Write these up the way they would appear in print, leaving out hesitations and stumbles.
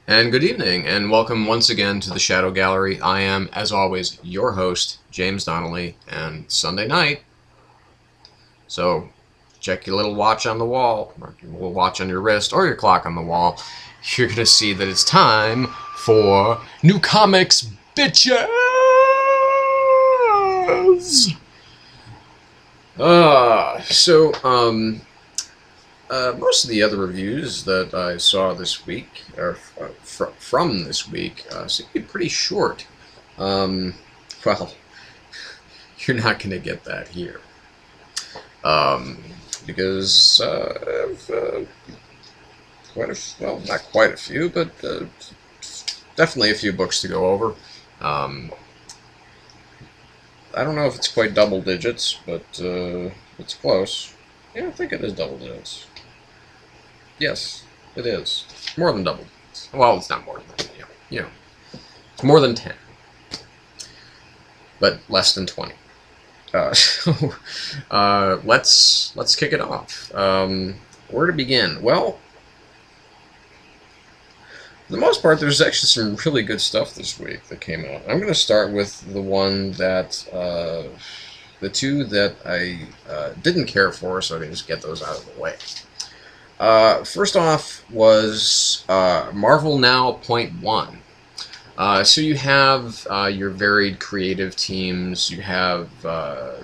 And good evening, and welcome once again to the Shadow Gallery. I am, as always, your host, James Donnelly, and Sunday night. So, check your little watch on the wall, or your little watch on your wrist, or your clock on the wall. You're gonna see that it's time for new comics, bitches! Most of the other reviews that I saw this week, or from this week, seem to be pretty short. Well, you're not going to get that here. Because I've well, not quite a few, but definitely a few books to go over. I don't know if it's quite double digits, but it's close. Yeah, I think it is double digits. Yes, it is. More than double. Well, it's not more than that. It's more than 10, but less than 20. Let's kick it off. Where to begin? Well, for the most part, there's actually some really good stuff this week that came out. I'm going to start with the one that the two that I didn't care for, so I can just get those out of the way. First off was Marvel Now .1. So you have your varied creative teams. You have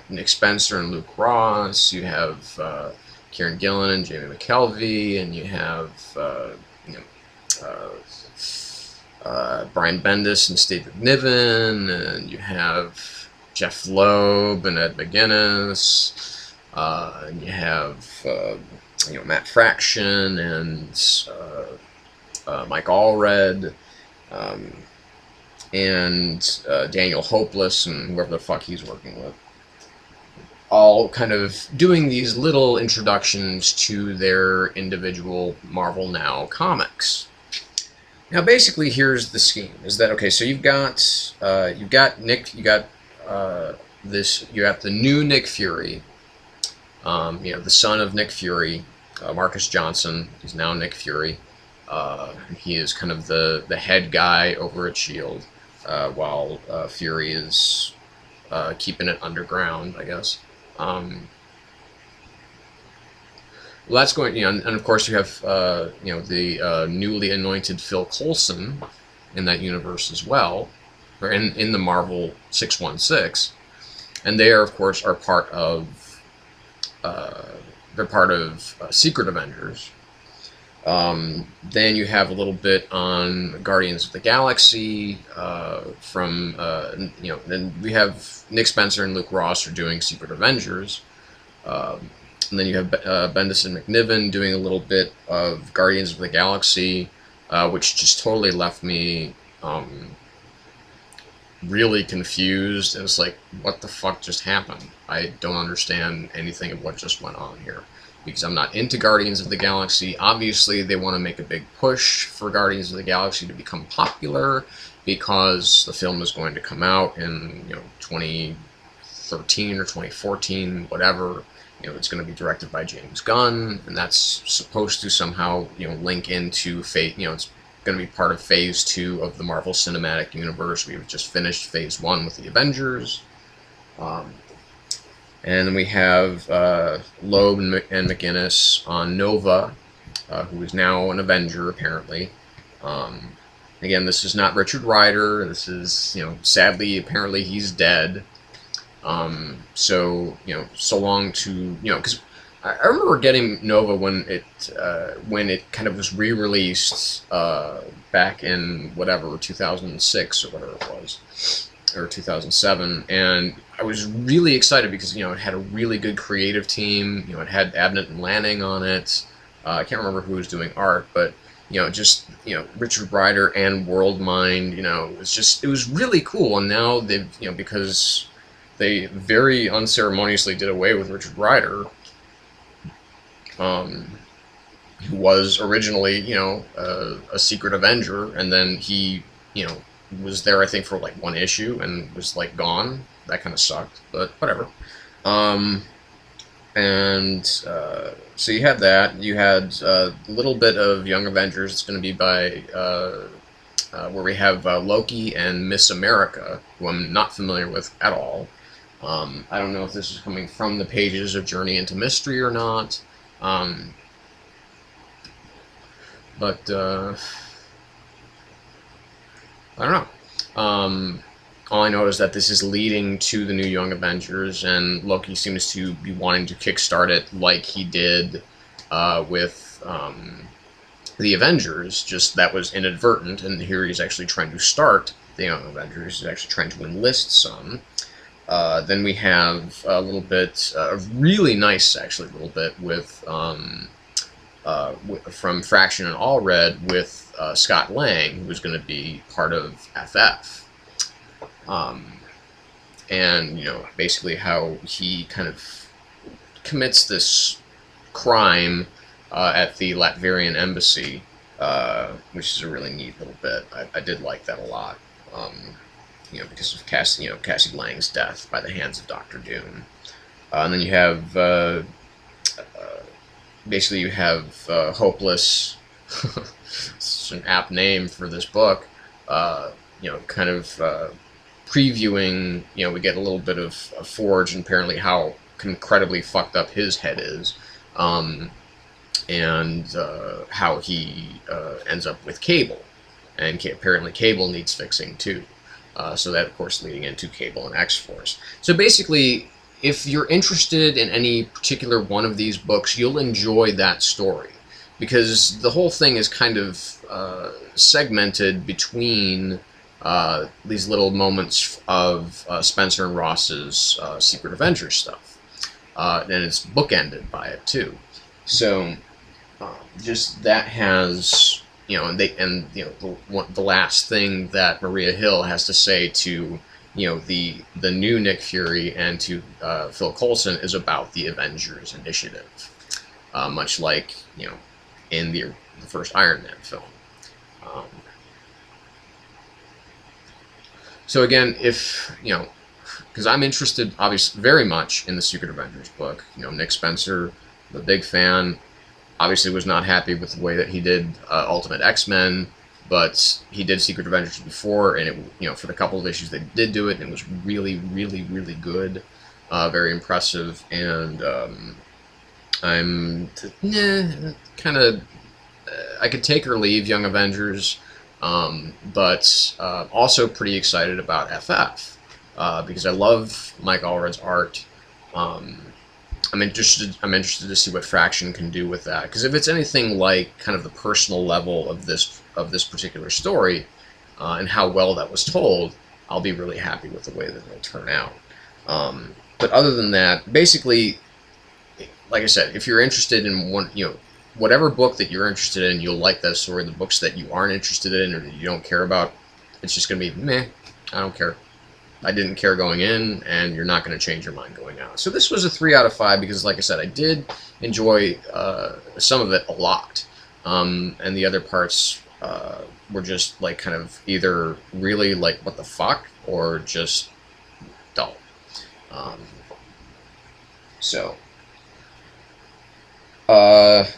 Nick Spencer and Luke Ross. You have Kieran Gillen and Jamie McKelvey, and you have Brian Bendis and Steve McNiven, and you have Jeff Loeb and Ed McGuinness, and you have Matt Fraction and Mike Allred, and Daniel Hopeless and whoever the fuck he's working with, all kind of doing these little introductions to their individual Marvel Now comics. Now, basically, here's the scheme: is that okay? So you've got the new Nick Fury, the son of Nick Fury, Marcus Johnson. He's now Nick Fury. He is kind of the head guy over at S.H.I.E.L.D., while Fury is keeping it underground, I guess. Well, that's going, and of course you have, the newly anointed Phil Coulson in that universe as well, or in the Marvel 616, and they are, of course, are part of, Secret Avengers. Then you have a little bit on Guardians of the Galaxy, then we have Nick Spencer and Luke Ross are doing Secret Avengers. And then you have Bendis and McNiven doing a little bit of Guardians of the Galaxy, which just totally left me really confused. And it's like, what the fuck just happened? I don't understand anything of what just went on here, because I'm not into Guardians of the Galaxy. Obviously, they want to make a big push for Guardians of the Galaxy to become popular, because the film is going to come out in 2013 or 2014, whatever. It's going to be directed by James Gunn, and that's supposed to somehow, link into Phase. It's going to be part of Phase 2 of the Marvel Cinematic Universe. We've just finished Phase 1 with the Avengers. And then we have Loeb and McGuinness on Nova, who is now an Avenger, apparently. Again, this is not Richard Rider. This is, sadly, apparently he's dead. So long to, because I remember getting Nova when it kind of was re-released back in whatever 2006 or whatever it was, or 2007, and I was really excited because it had a really good creative team. It had Abnett and Lanning on it. I can't remember who was doing art, but Richard Rider and Worldmind. It was really cool. And now they've because they very unceremoniously did away with Richard Rider, who was originally, a Secret Avenger, and then he, was there, I think, for like one issue and was like gone. That kind of sucked, but whatever. And so you had that. You had a little bit of Young Avengers. It's going to be by where we have Loki and Miss America, who I'm not familiar with at all. I don't know if this is coming from the pages of Journey into Mystery or not. But I don't know. All I know is that this is leading to the new Young Avengers, and Loki seems to be wanting to kickstart it like he did with the Avengers, just that was inadvertent, and here he's actually trying to start the Young Avengers. He's actually trying to enlist some. Then we have a little bit, a really nice, actually, little bit with from Fraction and All Red with Scott Lang, who's going to be part of FF. And, you know, basically how he kind of commits this crime at the Latvian embassy, which is a really neat little bit. I did like that a lot, you know, because of Cassie Lang's death by the hands of Doctor Doom. And then you have, basically you have Hopeless, it's an apt name for this book, you know, kind of previewing, you know, we get a little bit of Forge and apparently how incredibly fucked up his head is, and how he ends up with Cable, and apparently Cable needs fixing too. So that, of course, leading into Cable and X-Force. So basically, if you're interested in any particular one of these books, you'll enjoy that story, because the whole thing is kind of segmented between these little moments of Spencer and Ross's Secret Avengers stuff, and it's bookended by it too. So just that has, you know, and you know, the last thing that Maria Hill has to say to, you know, the new Nick Fury and to Phil Coulson is about the Avengers Initiative, much like, you know, in the first Iron Man film. So again, if, you know, because I'm interested, obviously, very much in the Secret Avengers book. You know, Nick Spencer, the big fan, obviously was not happy with the way that he did Ultimate X-Men, but he did Secret Avengers before, and it, you know, for the couple of issues they did do it, and it was really, really, really good, very impressive, and I'm kind of, I could take or leave Young Avengers. But also pretty excited about FF, because I love Mike Allred's art. I'm interested to see what Fraction can do with that, because if it's anything like kind of the personal level of this particular story, and how well that was told, I'll be really happy with the way that it'll turn out. But other than that, basically, like I said, if you're interested in one, you know, whatever book that you're interested in, you'll like that story. The books that you aren't interested in or that you don't care about, it's just going to be, meh, I don't care. I didn't care going in, and you're not going to change your mind going out. So this was a 3 out of 5 because, like I said, I did enjoy some of it a lot. And the other parts were just, like, kind of either really, like, what the fuck, or just dull.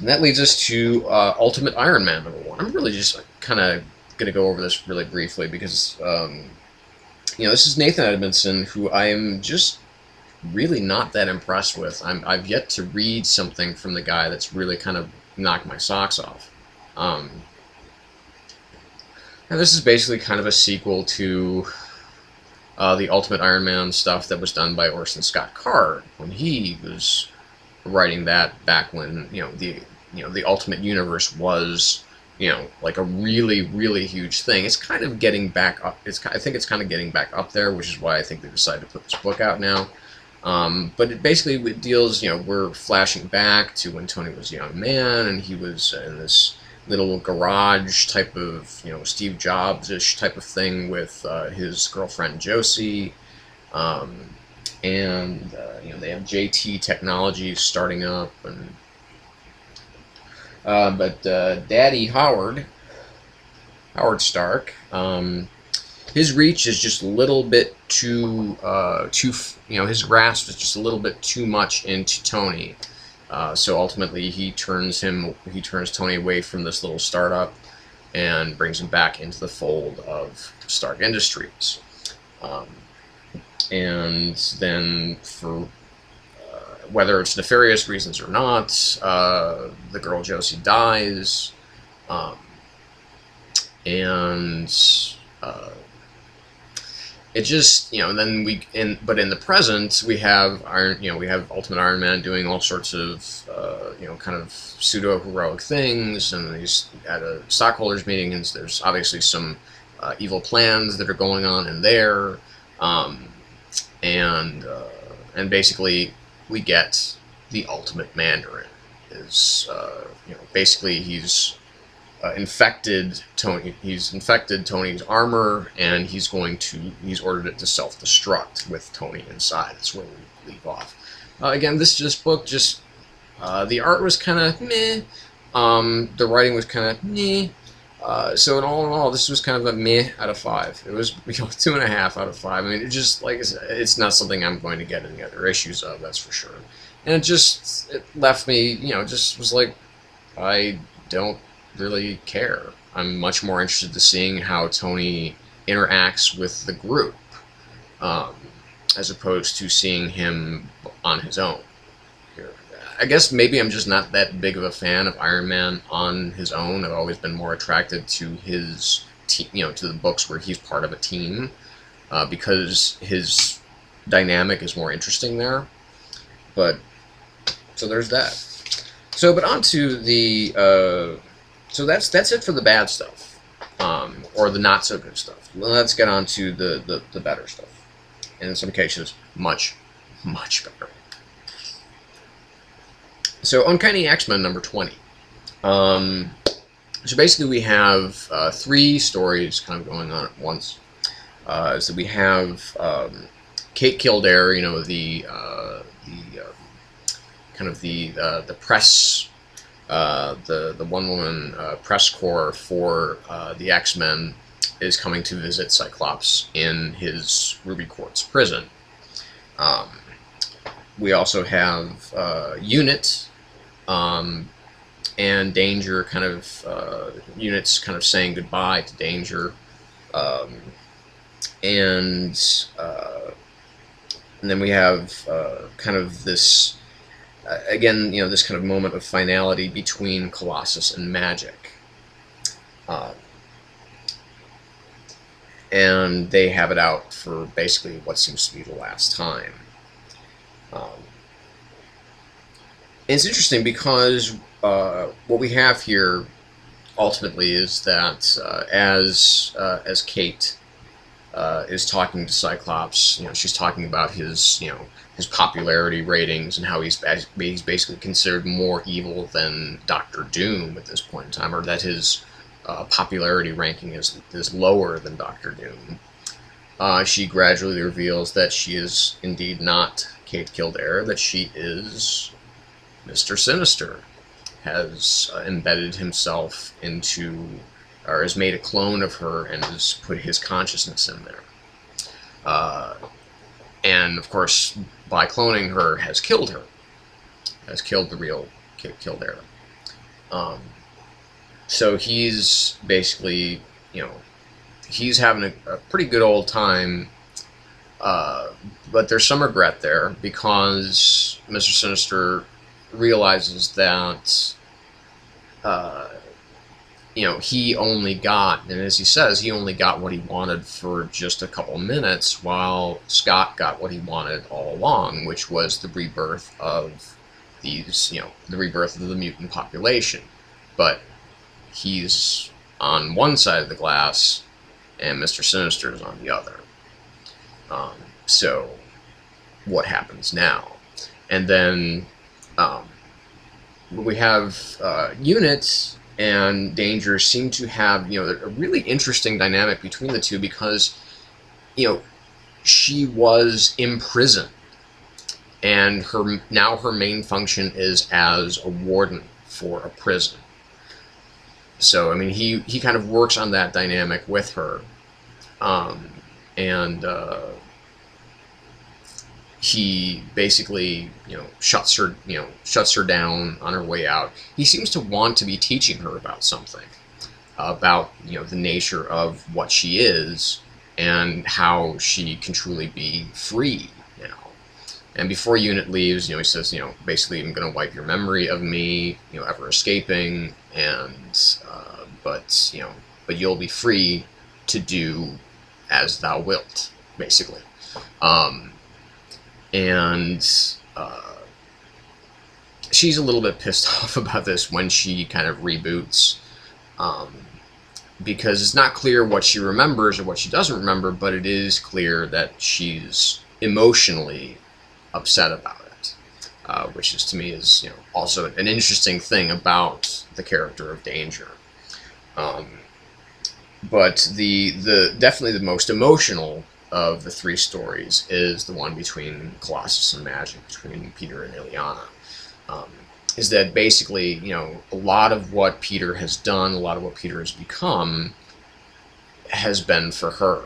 That leads us to Ultimate Iron Man #1. I'm really just kind of going to go over this really briefly because, you know, this is Nathan Edmondson, who I am just really not that impressed with. I've yet to read something from the guy that's really kind of knocked my socks off. And this is basically kind of a sequel to the Ultimate Iron Man stuff that was done by Orson Scott Card when he was writing that back when, you know, the Ultimate Universe was, you know, like a really, really huge thing. It's kind of getting back up. I think it's kind of getting back up there, which is why I think they decided to put this book out now. But it basically deals, you know, we're flashing back to when Tony was a young man, and he was in this little garage type of, you know, Steve Jobs-ish type of thing with his girlfriend Josie. And you know, they have JT Technologies starting up, and but Daddy Howard Stark, his reach is just a little bit too, his grasp is just a little bit too much into Tony. So ultimately, he turns Tony away from this little startup and brings him back into the fold of Stark Industries. And then, for whether it's nefarious reasons or not, the girl Josie dies, and it just, then but in the present, we have Ultimate Iron Man doing all sorts of, kind of pseudo-heroic things, and he's at a stockholders meeting, and there's obviously some evil plans that are going on in there, and basically we get the Ultimate Mandarin. Basically he's infected Tony. He's infected Tony's armor, and he's ordered it to self-destruct with Tony inside. That's where we leave off. Again, this book just the art was kind of meh. The writing was kind of meh. So in all, this was kind of a meh out of 5. It was 2.5 out of 5. I mean, it just, like I said, it's not something I'm going to get any other issues of, that's for sure. And it left me, just was like, I don't really care. I'm much more interested in seeing how Tony interacts with the group, as opposed to seeing him on his own. I guess maybe I'm just not that big of a fan of Iron Man on his own. I've always been more attracted to his to the books where he's part of a team, because his dynamic is more interesting there. But so there's that. So, but on to the so that's it for the bad stuff, or the not so good stuff. Let's get on to the better stuff, and in some cases, much better. So, Uncanny X-Men number 20. So basically we have 3 stories kind of going on at once. So we have Kate Kildare, the press, the one-woman press corps for the X-Men is coming to visit Cyclops in his Ruby Quartz prison. We also have Unit, and Danger Unit's kind of saying goodbye to Danger, and then we have kind of this, again, this kind of moment of finality between Colossus and Magic. And they have it out for basically what seems to be the last time. It's interesting because what we have here ultimately is that as Kate is talking to Cyclops, she's talking about his popularity ratings and how he's basically considered more evil than Doctor Doom at this point in time, or that his popularity ranking is lower than Doctor Doom. She gradually reveals that she is indeed not Kate Kildare, that she is Mr. Sinister, has embedded himself into, or has made a clone of her and has put his consciousness in there. And of course, by cloning her, has killed her. Has killed the real Kate Kildare. So he's basically, he's having a pretty good old time, but there's some regret there because Mr. Sinister realizes that, he only got, and as he says, he only got what he wanted for just a couple minutes, while Scott got what he wanted all along, which was the rebirth of these, the rebirth of the mutant population. But he's on one side of the glass, and Mr. Sinister is on the other. So, what happens now? And then, we have Unit and Danger seem to have, a really interesting dynamic between the two because, she was imprisoned, and now her main function is as a warden for a prison. So, I mean, he kind of works on that dynamic with her. And he basically, shuts her down on her way out. He seems to want to be teaching her about something, about the nature of what she is and how she can truly be free now. And before Unit leaves, he says, basically, I'm going to wipe your memory of me, ever escaping, and but you'll be free to do as thou wilt, basically. And she's a little bit pissed off about this when she kind of reboots, because it's not clear what she remembers or what she doesn't remember, but it is clear that she's emotionally upset about it, which is, to me, is also an interesting thing about the character of Danger. But definitely the most emotional of the three stories is the one between Colossus and Magic, between Peter and Ileana. Is that basically, a lot of what Peter has done, a lot of what Peter has become, has been for her.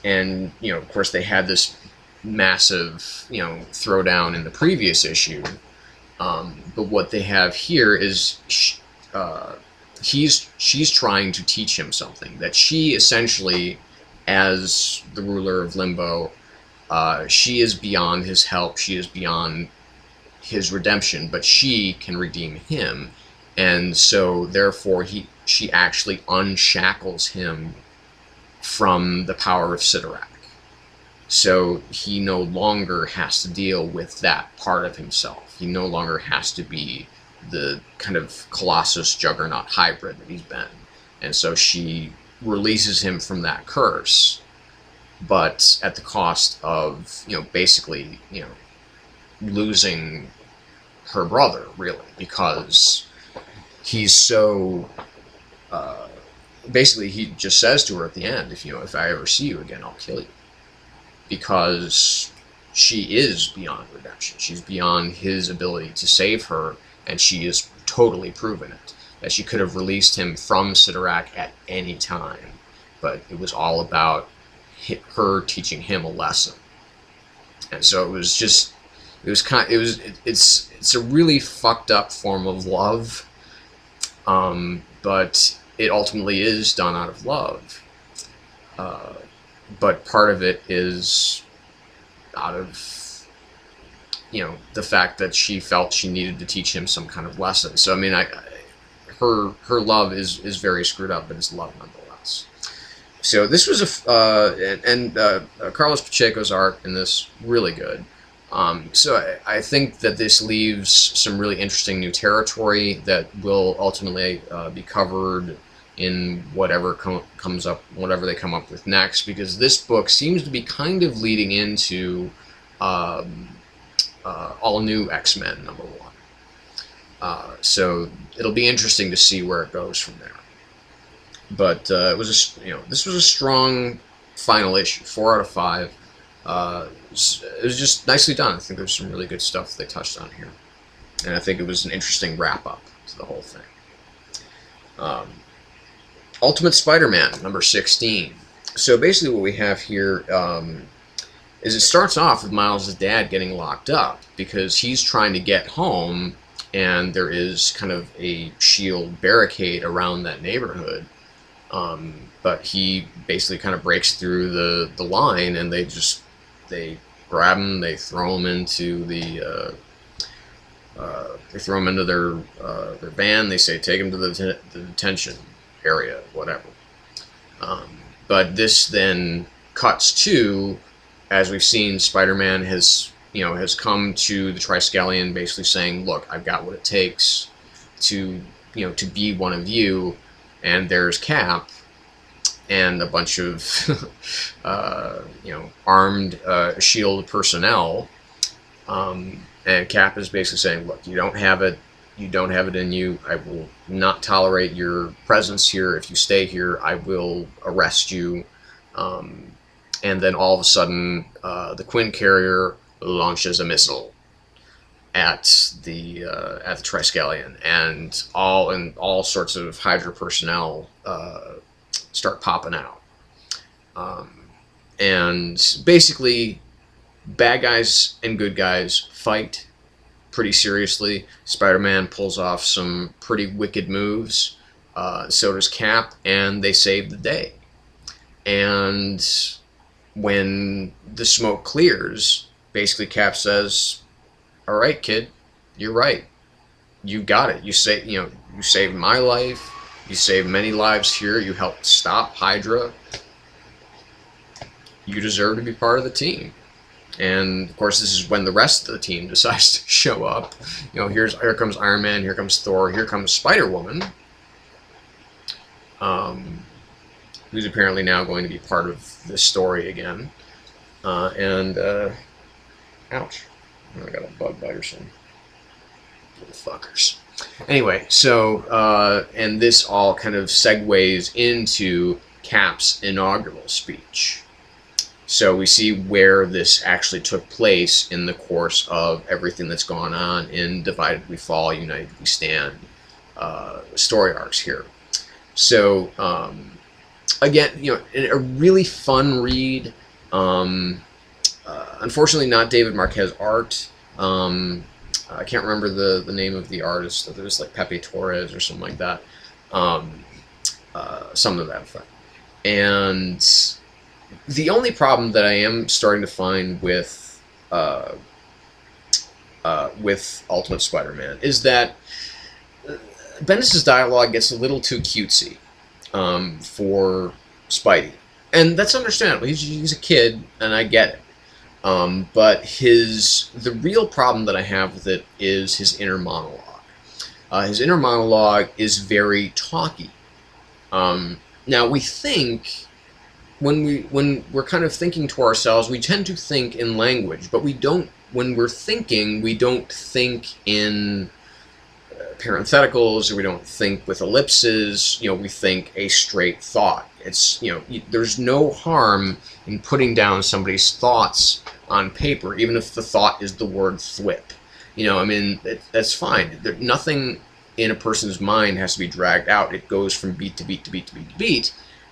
And, of course, they had this massive, throwdown in the previous issue. But what they have here is she's trying to teach him something, that she essentially, as the ruler of Limbo, she is beyond his help, she is beyond his redemption, but she can redeem him, and so therefore she actually unshackles him from the power of Sidorak. So he no longer has to deal with that part of himself. He no longer has to be the kind of Colossus Juggernaut hybrid that he's been. And so she releases him from that curse, but at the cost of, basically, losing her brother, really, because he's so, basically he just says to her at the end, if I ever see you again, I'll kill you. Because she is beyond redemption. She's beyond his ability to save her, and she has totally proven it. That she could have released him from Sidorak at any time, but it was all about her teaching him a lesson. And so it's a really fucked up form of love, but it ultimately is done out of love. But part of it is out of, the fact that she felt she needed to teach him some kind of lesson. So, I mean, her love is very screwed up, but it's love nonetheless. So this was Carlos Pacheco's art in this, really good. So I think that this leaves some really interesting new territory that will ultimately be covered in whatever comes up, whatever they come up with next, because this book seems to be kind of leading into all new X-Men #1. So it'll be interesting to see where it goes from there. But it was this was a strong final issue, 4 out of 5. It was just nicely done. I think there's some really good stuff they touched on here, and I think it was an interesting wrap up to the whole thing. Ultimate Spider-Man #16. So basically, what we have here is it starts off with Miles' dad getting locked up because he's trying to get home, and there is kind of a shield barricade around that neighborhood. But he basically kind of breaks through the line, and they grab him, they throw him into their van. They say take him to the detention area, whatever. But this then cuts to, as we've seen, Spider-Man has come to the Triskelion, basically saying, "Look, I've got what it takes to be one of you." And there's Cap and a bunch of armed shield personnel, and Cap is basically saying, "Look, you don't have it. You don't have it in you. I will not tolerate your presence here. If you stay here, I will arrest you." And then all of a sudden, the Quinn carrier launches a missile at the Triskelion, and all sorts of Hydra personnel start popping out. And basically, bad guys and good guys fight pretty seriously. Spider-Man pulls off some pretty wicked moves. So does Cap, and they save the day. And when the smoke clears, basically Cap says, "All right, kid, you're right. You got it. You saved my life. You saved many lives here. You helped stop Hydra. You deserve to be part of the team." And of course, this is when the rest of the team decides to show up. Here comes Iron Man, here comes Thor, here comes Spider-Woman, who's apparently now going to be part of this story again. Ouch! I got a bug bite or something. Little fuckers. Anyway, so and this all kind of segues into Cap's inaugural speech. So we see where this actually took place in the course of everything that's gone on in Divided We Fall, United We Stand story arcs here. So again, a really fun read. Unfortunately, not David Marquez art. I can't remember the name of the artist. It was like Pepe Torres or something like that. Something of that effect. And the only problem that I am starting to find with Ultimate Spider-Man is that Bendis' dialogue gets a little too cutesy for Spidey, and that's understandable. He's a kid, and I get it. But the real problem that I have with it is his inner monologue. His inner monologue is very talky. Now we think. When we're kind of thinking to ourselves, we tend to think in language, but we don't. When we're thinking, we don't think in parentheticals, or we don't think with ellipses. We think a straight thought. It's there's no harm in putting down somebody's thoughts on paper, even if the thought is the word thwip. I mean, that's fine. Nothing in a person's mind has to be dragged out. It goes from beat to beat to beat to beat to beat.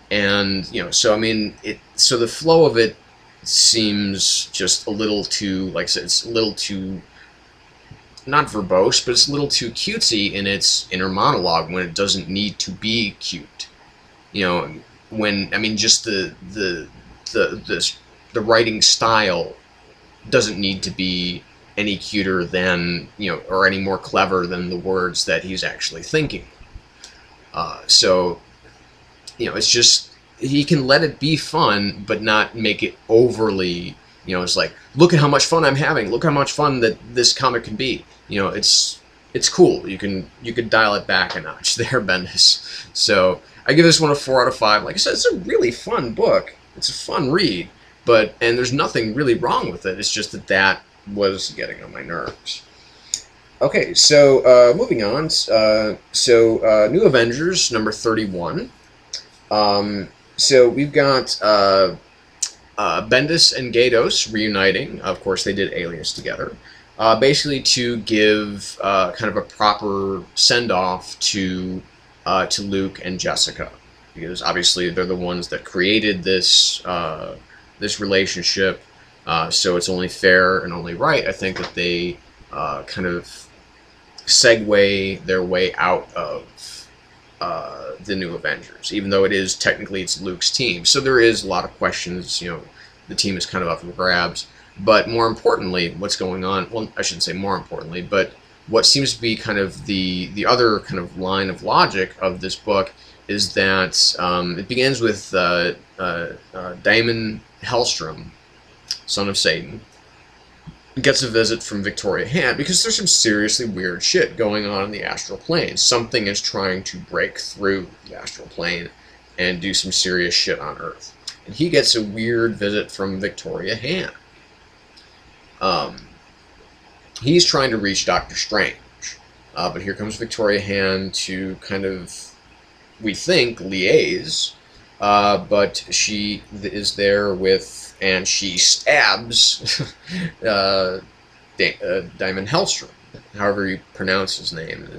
And so I mean, so the flow of it seems just a little too, like I said, it's a little too, not verbose, but it's a little too cutesy in its inner monologue when it doesn't need to be cute. When I mean, just the writing style doesn't need to be any cuter than or any more clever than the words that he's actually thinking. So. It's just, he can let it be fun, but not make it overly, it's like, look at how much fun I'm having, look how much fun that this comic can be. It's cool. You could dial it back a notch there, Bendis. So I give this one a 4 out of 5. Like I said, it's a really fun book. It's a fun read, and there's nothing really wrong with it. It's just that was getting on my nerves. Okay, so moving on. New Avengers number 31. So we've got Bendis and Gaydos reuniting. Of course, they did Alias together. Basically to give kind of a proper send-off to Luke and Jessica, because obviously they're the ones that created this this relationship. So it's only fair and only right, I think, that they kind of segue their way out of the New Avengers, even though it's Luke's team. So there is a lot of questions. The team is kind of up for grabs. But more importantly, what's going on? Well, I shouldn't say more importantly, but what seems to be kind of the other kind of line of logic of this book is that it begins with Daimon Hellstrom, son of Satan, gets a visit from Victoria Hand because there's some seriously weird shit going on in the astral plane. Something is trying to break through the astral plane and do some serious shit on Earth. And he gets a weird visit from Victoria Hand. He's trying to reach Doctor Strange, but here comes Victoria Hand to kind of, we think, liaise, but she is there with, and she stabs Daimon Hellstrom, however you pronounce his name.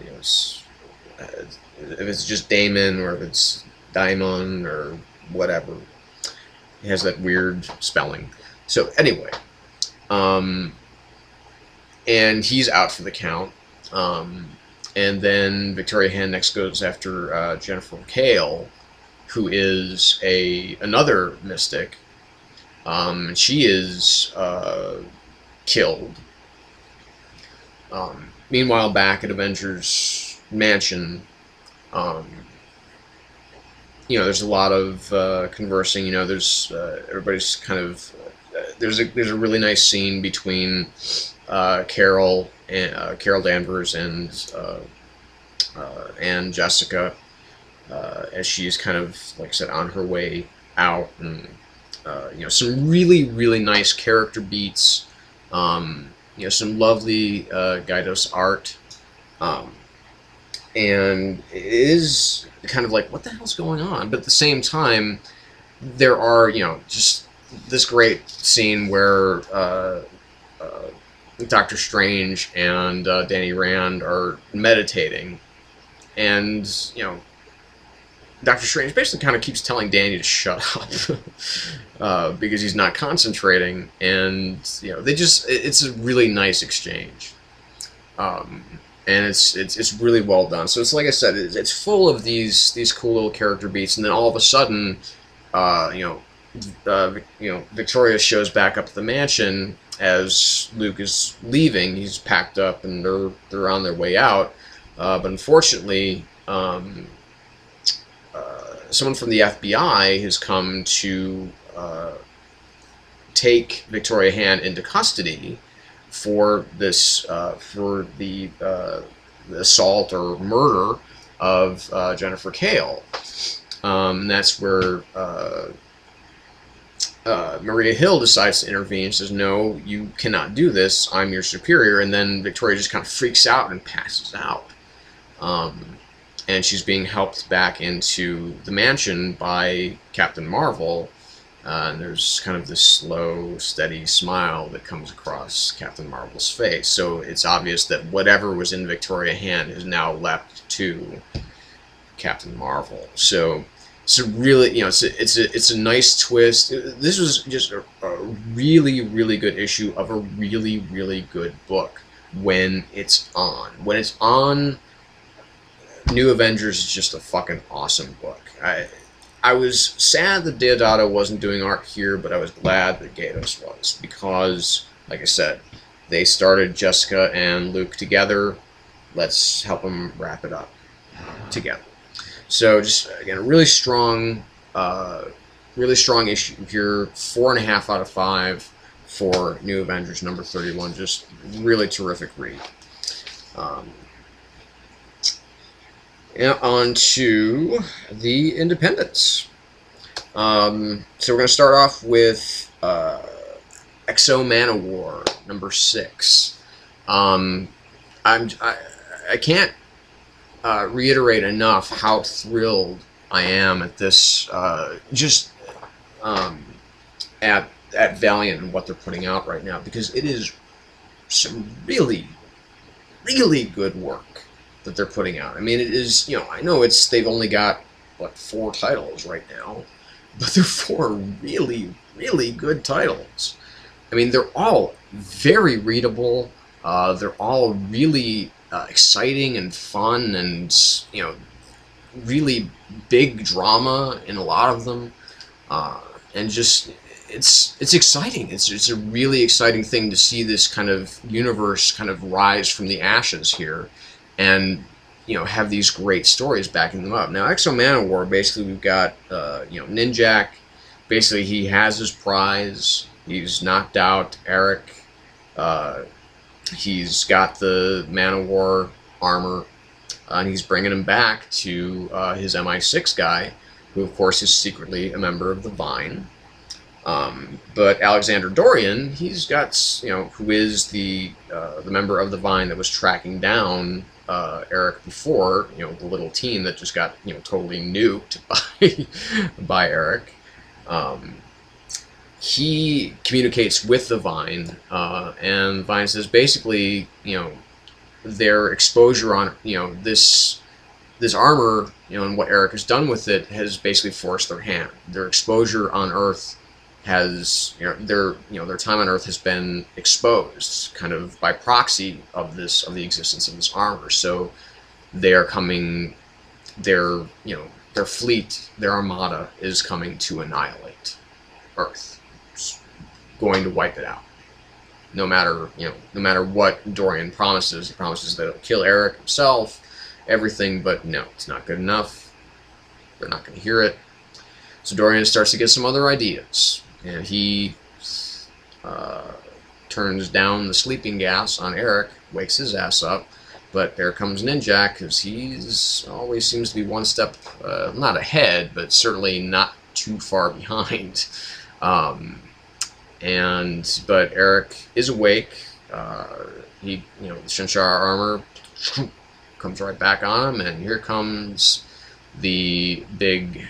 If it's just Damon or if it's Daimon or whatever. It has that weird spelling. So anyway, and he's out for the count. And then Victoria Hand next goes after Jennifer Kale, who is another mystic. She is killed. Meanwhile, back at Avengers Mansion, there's a lot of conversing. There's everybody's kind of there's a really nice scene between Carol Danvers and Jessica as she's kind of, like I said, on her way out, and some really nice character beats. Some lovely Gaidos art, and it is kind of like, what the hell's going on? But at the same time, there are just this great scene where Doctor Strange and Danny Rand are meditating, and Doctor Strange basically kind of keeps telling Danny to shut up because he's not concentrating, and it's a really nice exchange, and it's really well done. So it's, like I said, it's full of these cool little character beats, and then all of a sudden, Victoria shows back up at the mansion as Luke is leaving. He's packed up and they're on their way out, but unfortunately, someone from the FBI has come to take Victoria Hand into custody for this for the assault or murder of Jennifer Kale. And that's where Maria Hill decides to intervene and says, "No, you cannot do this. I'm your superior." And then Victoria just kind of freaks out and passes out. And she's being helped back into the mansion by Captain Marvel. And there's kind of this slow, steady smile that comes across Captain Marvel's face. So it's obvious that whatever was in Victoria Hand has now leapt to Captain Marvel. So it's a really, it's a nice twist. This was just a really good issue of a really good book when it's on. When it's on, New Avengers is just a fucking awesome book. I was sad that Deodato wasn't doing art here, but I was glad that Gaidos was, because, like I said, they started Jessica and Luke together. Let's help them wrap it up together. So just, again, a really strong issue here. 4.5 out of 5 for New Avengers number 31. Just really terrific read. On to the independents. So we're going to start off with Exo Manowar number 6. I can't reiterate enough how thrilled I am at this. At Valiant and what they're putting out right now, because it is some really good work that they're putting out. I mean, it is, I know they've only got, 4 titles right now, but they're 4 really good titles. I mean, they're all very readable, they're all really exciting and fun, and, really big drama in a lot of them, and just, it's exciting. It's a really exciting thing to see this kind of universe kind of rise from the ashes here, and have these great stories backing them up. Now, Exo Manowar, basically we've got Ninjak. Basically, he has his prize. He's knocked out Eric. He's got the Manowar armor, and he's bringing him back to his MI6 guy, who of course is secretly a member of the Vine. But Alexander Dorian, he's got, who is the member of the Vine that was tracking down Eric before, the little team that just got, totally nuked by Eric. He communicates with the Vine, and Vine says basically, their exposure on, this armor, and what Eric has done with it has basically forced their hand. Their exposure on Earth has, their time on Earth has been exposed, kind of by proxy of the existence of this armor. So they are coming, their fleet, their armada is coming to annihilate Earth. It's going to wipe it out. No matter what Dorian promises. He promises that it'll kill Eric himself, everything, but no, it's not good enough. They're not going to hear it. So Dorian starts to get some other ideas, and he turns down the sleeping gas on Eric, wakes his ass up, but there comes Ninjak, because he's always seems to be one step, not ahead, but certainly not too far behind. But Eric is awake. The Shinshara armor comes right back on him, and here comes the big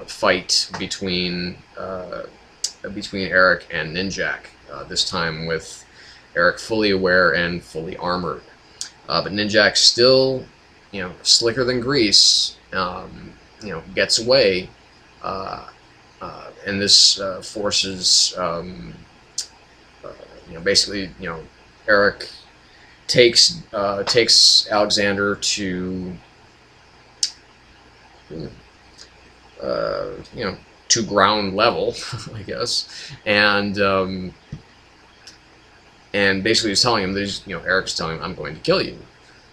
fight between Eric and Ninjak. This time with Eric fully aware and fully armored. But Ninjak's still, slicker than grease. Gets away. And this forces, basically, Eric takes Alexander to, to ground level, I guess, and basically he's telling him, Eric's telling him, I'm going to kill you,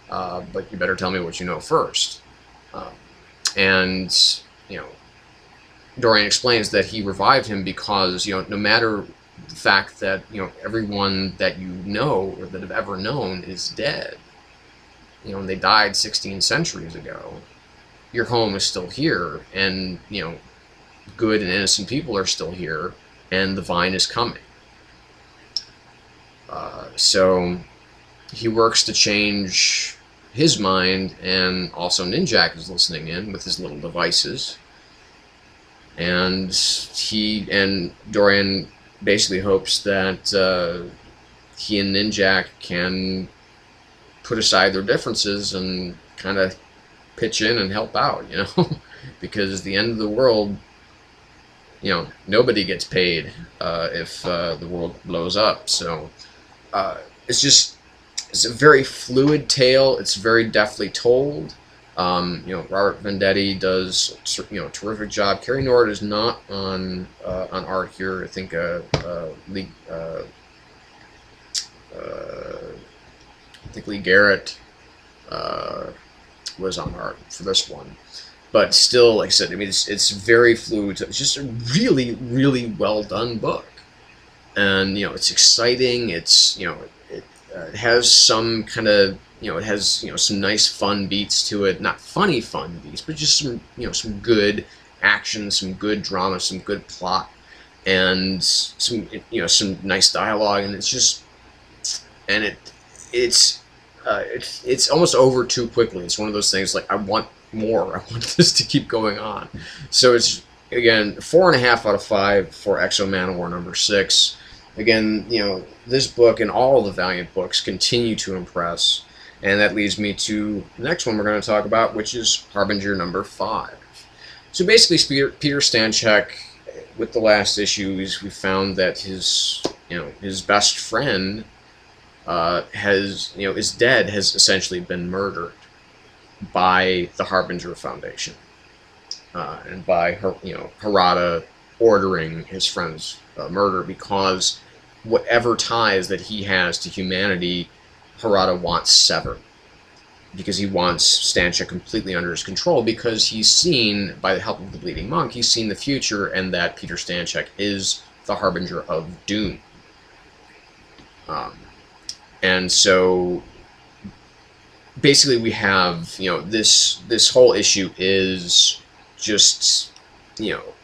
but you better tell me what you know first. Dorian explains that he revived him because, no matter the fact that, everyone that you know or that have ever known is dead, and they died 16 centuries ago, your home is still here, and, good and innocent people are still here, and the vine is coming. So he works to change his mind, and also Ninjak is listening in with his little devices. And Dorian basically hopes that he and Ninjak can put aside their differences and kind of pitch in and help out, because at the end of the world, nobody gets paid if the world blows up. So it's a very fluid tale. It's very deftly told. Robert Venditti does a terrific job. Carrie Nord is not on art here. I think Lee Garrett was on art for this one, but still, like I said, it's very fluid. It's just a really, really well done book, and it's exciting. It's it has some kind of it has some nice fun beats to it. Not funny fun beats, but just some good action, some good drama, some good plot, and some some nice dialogue. And it's almost over too quickly. It's one of those things like, I want more. I want this to keep going on. So it's, again, 4.5 out of 5 for Exo Manowar number 6. Again, this book and all the Valiant books continue to impress. And that leads me to the next one we're going to talk about, which is Harbinger number 5. So basically, Peter Stanchek, with the last issues, we found that his best friend is dead, has essentially been murdered by the Harbinger Foundation, and by Harada ordering his friend's murder, because whatever ties that he has to humanity, Harada wants severed, because he wants Stanchek completely under his control, because he's seen, by the help of the Bleeding Monk, he's seen the future, and that Peter Stanchek is the Harbinger of Doom. And so basically we have, this whole issue is just,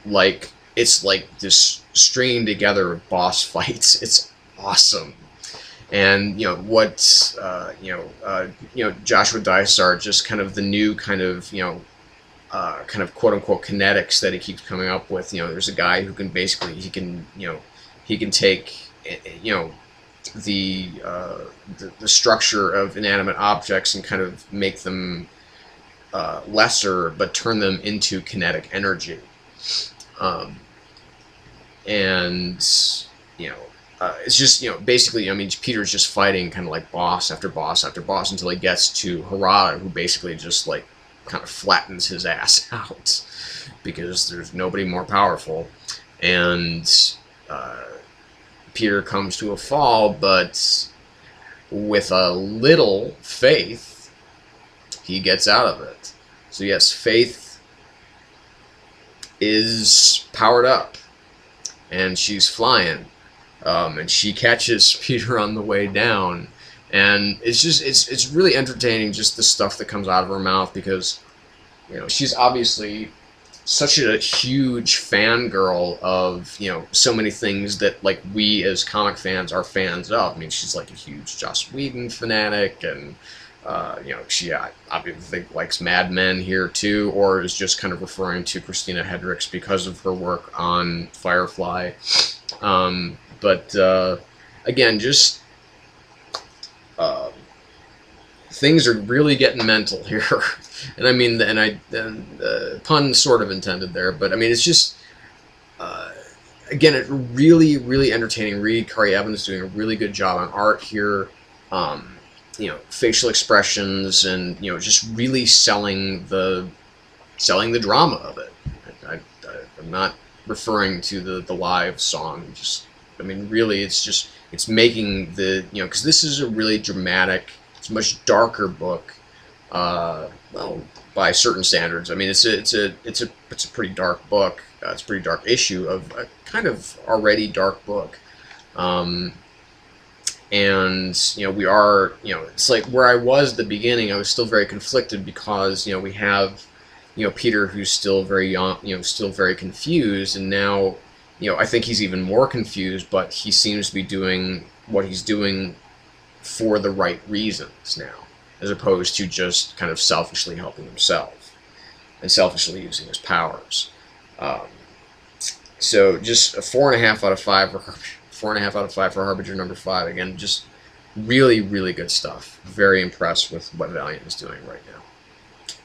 like, it's like this stringing together of boss fights. It's awesome. And, Joshua Dysart, just kind of the new kind of, kind of quote-unquote kinetics that he keeps coming up with. There's a guy who can basically, he can take, the structure of inanimate objects and kind of make them lesser, but turn them into kinetic energy. and you know, it's just, you know, basically, I mean, Peter's just fighting kind of like boss after boss after boss until he gets to Harada, who basically just like kind of flattens his ass out because there's nobody more powerful, and Peter comes to a fall, but with a little faith, he gets out of it. So yes, Faith is powered up, and she's flying, and she catches Peter on the way down, and it's just it's really entertaining, just the stuff that comes out of her mouth, because you know, she's obviously such a huge fangirl of, you know, so many things that like we as comic fans are fans of. I mean, she's like a huge Joss Whedon fanatic, and you know, she obviously likes Mad Men here too, or is just kind of referring to Christina Hendricks because of her work on Firefly. But again, just things are really getting mental here. And I mean, pun sort of intended there, but I mean, it's just, again, a really, really entertaining read. Kari Evans is doing a really good job on art here. You know, facial expressions, and you know, just really selling the drama of it. I'm not referring to the live song. Just, I mean, really, it's making the, you know, because this is a really dramatic, it's a much darker book. Well, by certain standards, I mean, it's a pretty dark book. It's a pretty dark issue of a kind of already dark book. And you know, we are, you know, it's like where I was at the beginning, I was still very conflicted, because you know, we have, you know, Peter, who's still very young, you know, still very confused, and now, you know, I think he's even more confused, but he seems to be doing what he's doing for the right reasons now, as opposed to just kind of selfishly helping himself and selfishly using his powers. So just a 4.5 out of 5 for 4.5 out of 5 for Harbinger number 5. Again, just really, really good stuff. Very impressed with what Valiant is doing right now.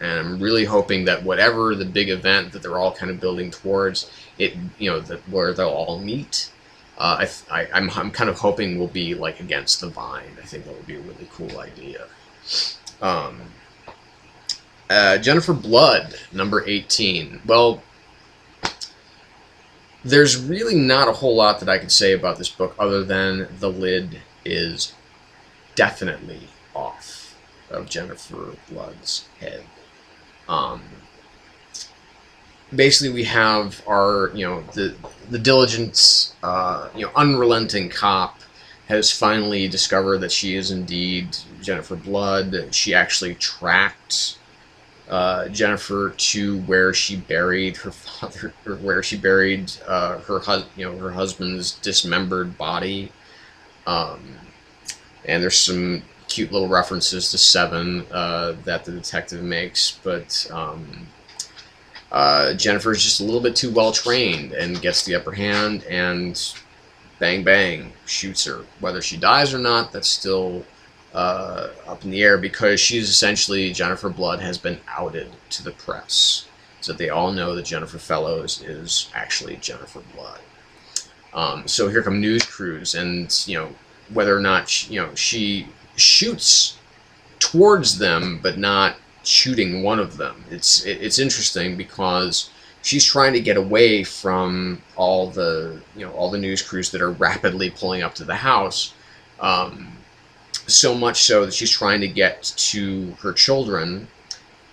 And I'm really hoping that whatever the big event that they're all kind of building towards, it, you know, that where they'll all meet, I'm kind of hoping will be like against the Vine. I think that would be a really cool idea. Jennifer Blood, number 18. Well, there's really not a whole lot that I could say about this book other than the lid is definitely off of Jennifer Blood's head. Basically, we have our, you know, the diligent, you know, unrelenting cop has finally discovered that she is indeed Jennifer Blood. She actually tracked Jennifer to where she buried her father, or where she buried her husband's dismembered body. And there's some cute little references to Seven that the detective makes, but Jennifer's just a little bit too well trained and gets the upper hand, and bang bang, shoots her. Whether she dies or not, that's still up in the air, because she's essentially, Jennifer Blood has been outed to the press, so that they all know that Jennifer Fellows is actually Jennifer Blood. So here come news crews, and you know, whether or not she shoots towards them, but not shooting one of them. It's interesting, because she's trying to get away from all the news crews that are rapidly pulling up to the house. So much so that she's trying to get to her children,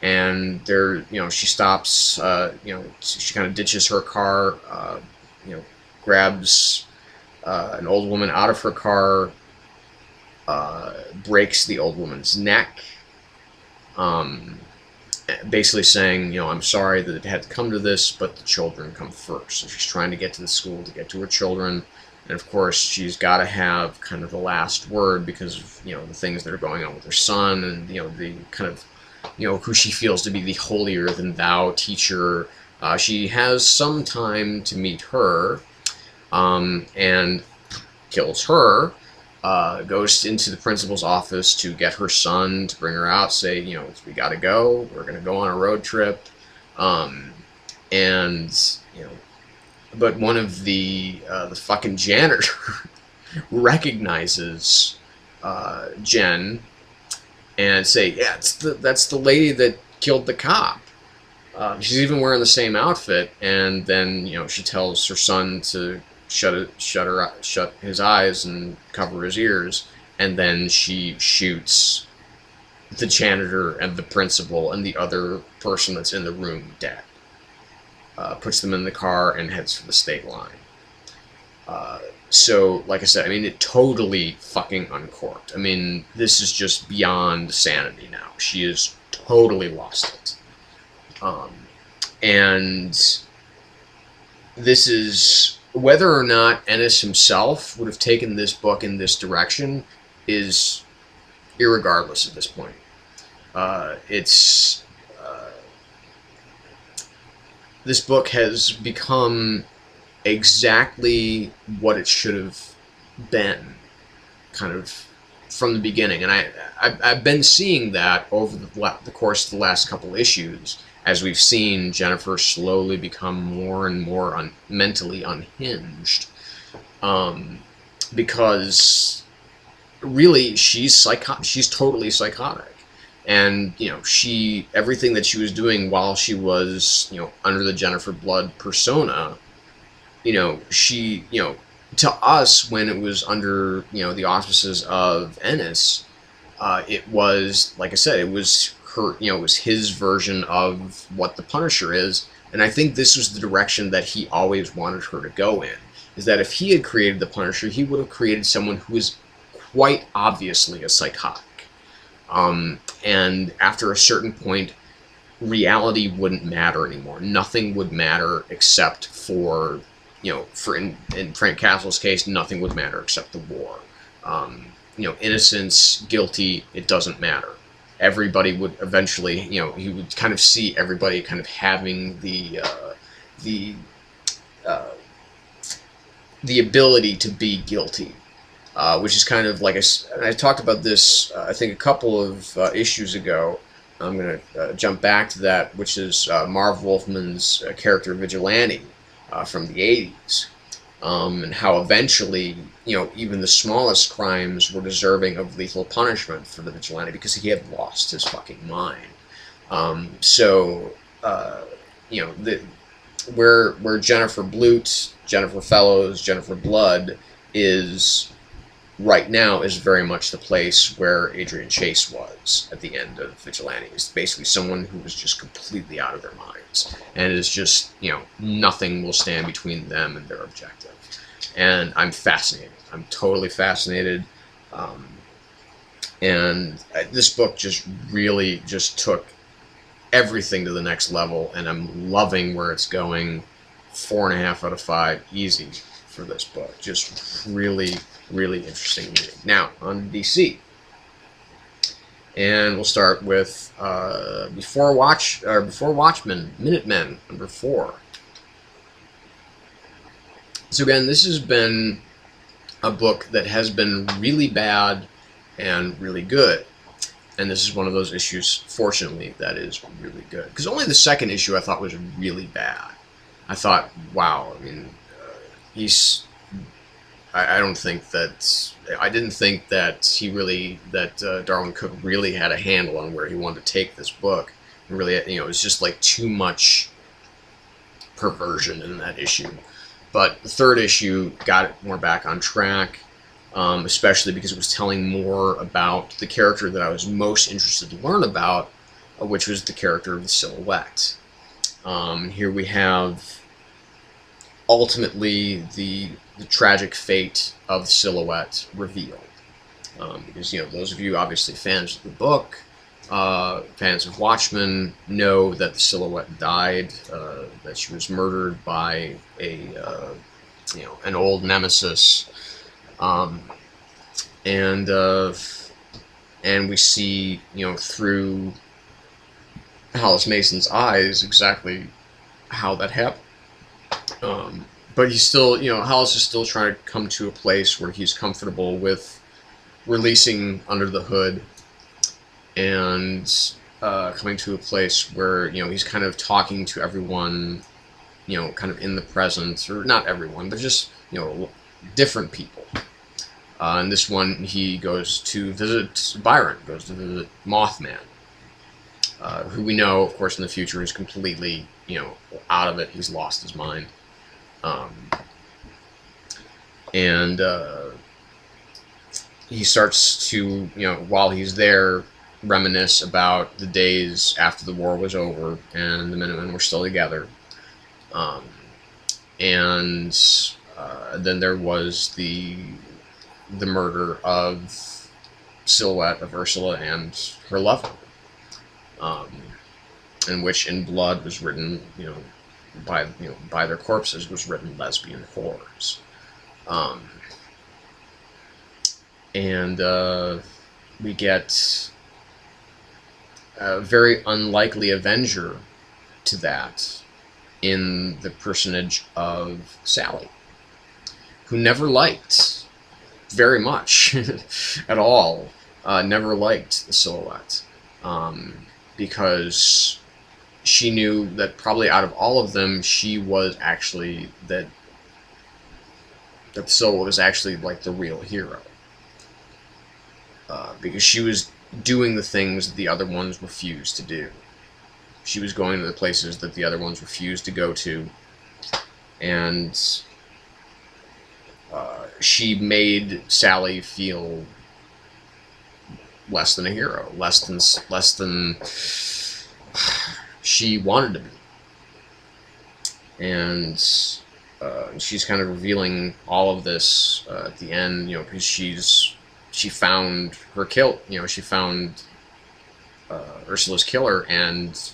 and they're, you know, she stops, you know, she kind of ditches her car, you know, grabs an old woman out of her car, breaks the old woman's neck, basically saying, you know, I'm sorry that it had to come to this, but the children come first. So she's trying to get to the school to get to her children. And of course, she's got to have kind of the last word, because of, you know, the things that are going on with her son, and you know, the kind of, you know, who she feels to be the holier than thou teacher. She has some time to meet her, and kills her. Goes into the principal's office to get her son to bring her out. Say, you know, we got to go. We're gonna go on a road trip. And you know, but one of the fucking janitor recognizes Jen and say, yeah, that's the lady that killed the cop. She's even wearing the same outfit, and then she tells her son to shut his eyes and cover his ears, and then she shoots the janitor and the principal and the other person that's in the room dead. Puts them in the car and heads for the state line. So, like I said, I mean, it totally fucking uncorked. I mean, this is just beyond sanity now. She has totally lost it. And this is, whether or not Ennis himself would have taken this book in this direction is irregardless at this point. This book has become exactly what it should have been, kind of from the beginning. And I've been seeing that over the course of the last couple issues, as we've seen Jennifer slowly become more and more mentally unhinged. Because really, she's totally psychotic. And, everything that she was doing while she was, under the Jennifer Blood persona, she, to us, when it was under, the auspices of Ennis, it was, like I said, it was her, it was his version of what the Punisher is. And I think this was the direction that he always wanted her to go in, is that if he had created the Punisher, he would have created someone who is quite obviously a psychotic. And after a certain point, reality wouldn't matter anymore. Nothing would matter except for, in Frank Castle's case, nothing would matter except the war. Innocence, guilty, it doesn't matter. Everybody would eventually, he would kind of see everybody kind of having the ability to be guilty. Which is kind of like, I talked about this, I think, a couple of issues ago. I'm going to jump back to that, which is Marv Wolfman's character Vigilante from the 80s. And how eventually, even the smallest crimes were deserving of lethal punishment for the Vigilante because he had lost his fucking mind. Where Jennifer Blute, Jennifer Fellows, Jennifer Blood is right now is very much the place where Adrian Chase was at the end of Vigilante. It's basically someone who was just completely out of their minds. And it's just, nothing will stand between them and their objective. And I'm fascinated. I'm totally fascinated. And this book just really just took everything to the next level, and I'm loving where it's going. 4.5 out of 5, easy for this book. Just really, really interesting reading. Now, on DC. And we'll start with Before Watchmen, Minutemen, number 4. So again, this has been a book that has been really bad and really good. And this is one of those issues, fortunately, that is really good. Because only the second issue I thought was really bad. I thought, wow, I mean, I don't think that, I didn't think that Darwin Cook really had a handle on where he wanted to take this book. And really, it was just like too much perversion in that issue. But the third issue got it more back on track, especially because it was telling more about the character that I was most interested to learn about, which was the character of the Silhouette. Here we have ultimately the tragic fate of the Silhouette revealed. Because, those of you obviously fans of the book, fans of Watchmen, know that the Silhouette died, that she was murdered by an old nemesis, and we see, through Hollis Mason's eyes exactly how that happened. But he's still, Hollis is still trying to come to a place where he's comfortable with releasing Under the Hood and coming to a place where, he's kind of talking to everyone you know, kind of in the present, or not everyone, but just, you know, different people. In this one, he goes to visit Byron, goes to visit Mothman, who we know, of course, in the future is completely, you know, out of it. He's lost his mind. And he starts to, you know, while he's there, reminisce about the days after the war was over and the Minutemen were still together. And then there was the murder of Silhouette, of Ursula and her lover, in which in blood was written, by their corpses was written lesbian whores. And we get a very unlikely avenger to that in the personage of Sally, who never liked very much at all, never liked the Silhouette, because she knew that probably out of all of them, she was actually, that the Silhouette was actually like the real hero, because she was doing the things that the other ones refused to do. She was going to the places that the other ones refused to go to, and she made Sally feel less than a hero, less than she wanted to be. And she's kind of revealing all of this at the end, you know, because she found her kill, you know, she found Ursula's killer and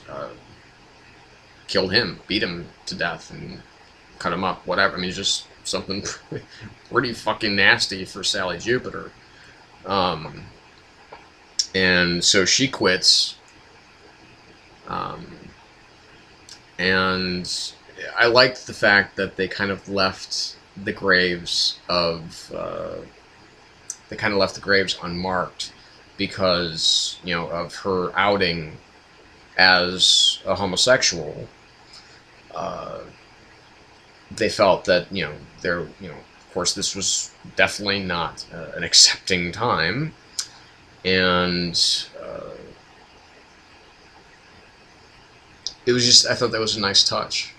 killed him, beat him to death, and cut him up, whatever. I mean, just something pretty fucking nasty for Sally Jupiter. And so she quits. And I liked the fact that they kind of left the graves of unmarked, because, you know, of her outing as a homosexual. They felt that, you know, of course, this was definitely not an accepting time, and it was just, I thought that was a nice touch,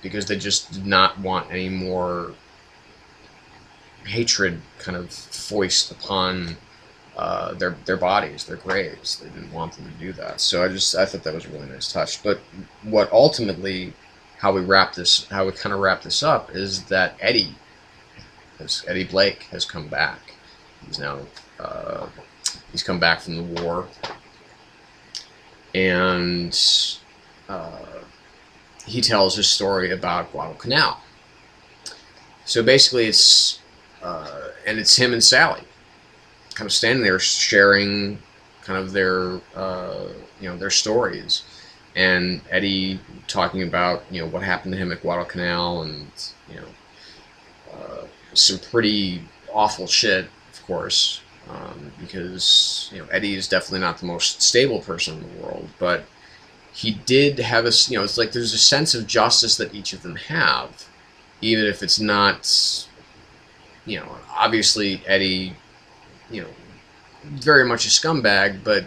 because they just did not want any more hatred kind of foist upon their bodies, their graves. They didn't want them to do that. So I thought that was a really nice touch. But what ultimately, how we kind of wrap this up, is that Eddie Blake has come back. He's now he's come back from the war, and he tells his story about Guadalcanal. So basically, it's him and Sally kind of standing there sharing kind of their their stories, and Eddie talking about, you know, what happened to him at Guadalcanal, and, you know, some pretty awful shit, of course, because, you know, Eddie is definitely not the most stable person in the world, but he did have a, you know, it's like there's a sense of justice that each of them have, even if it's not, you know, obviously Eddie, you know, very much a scumbag, but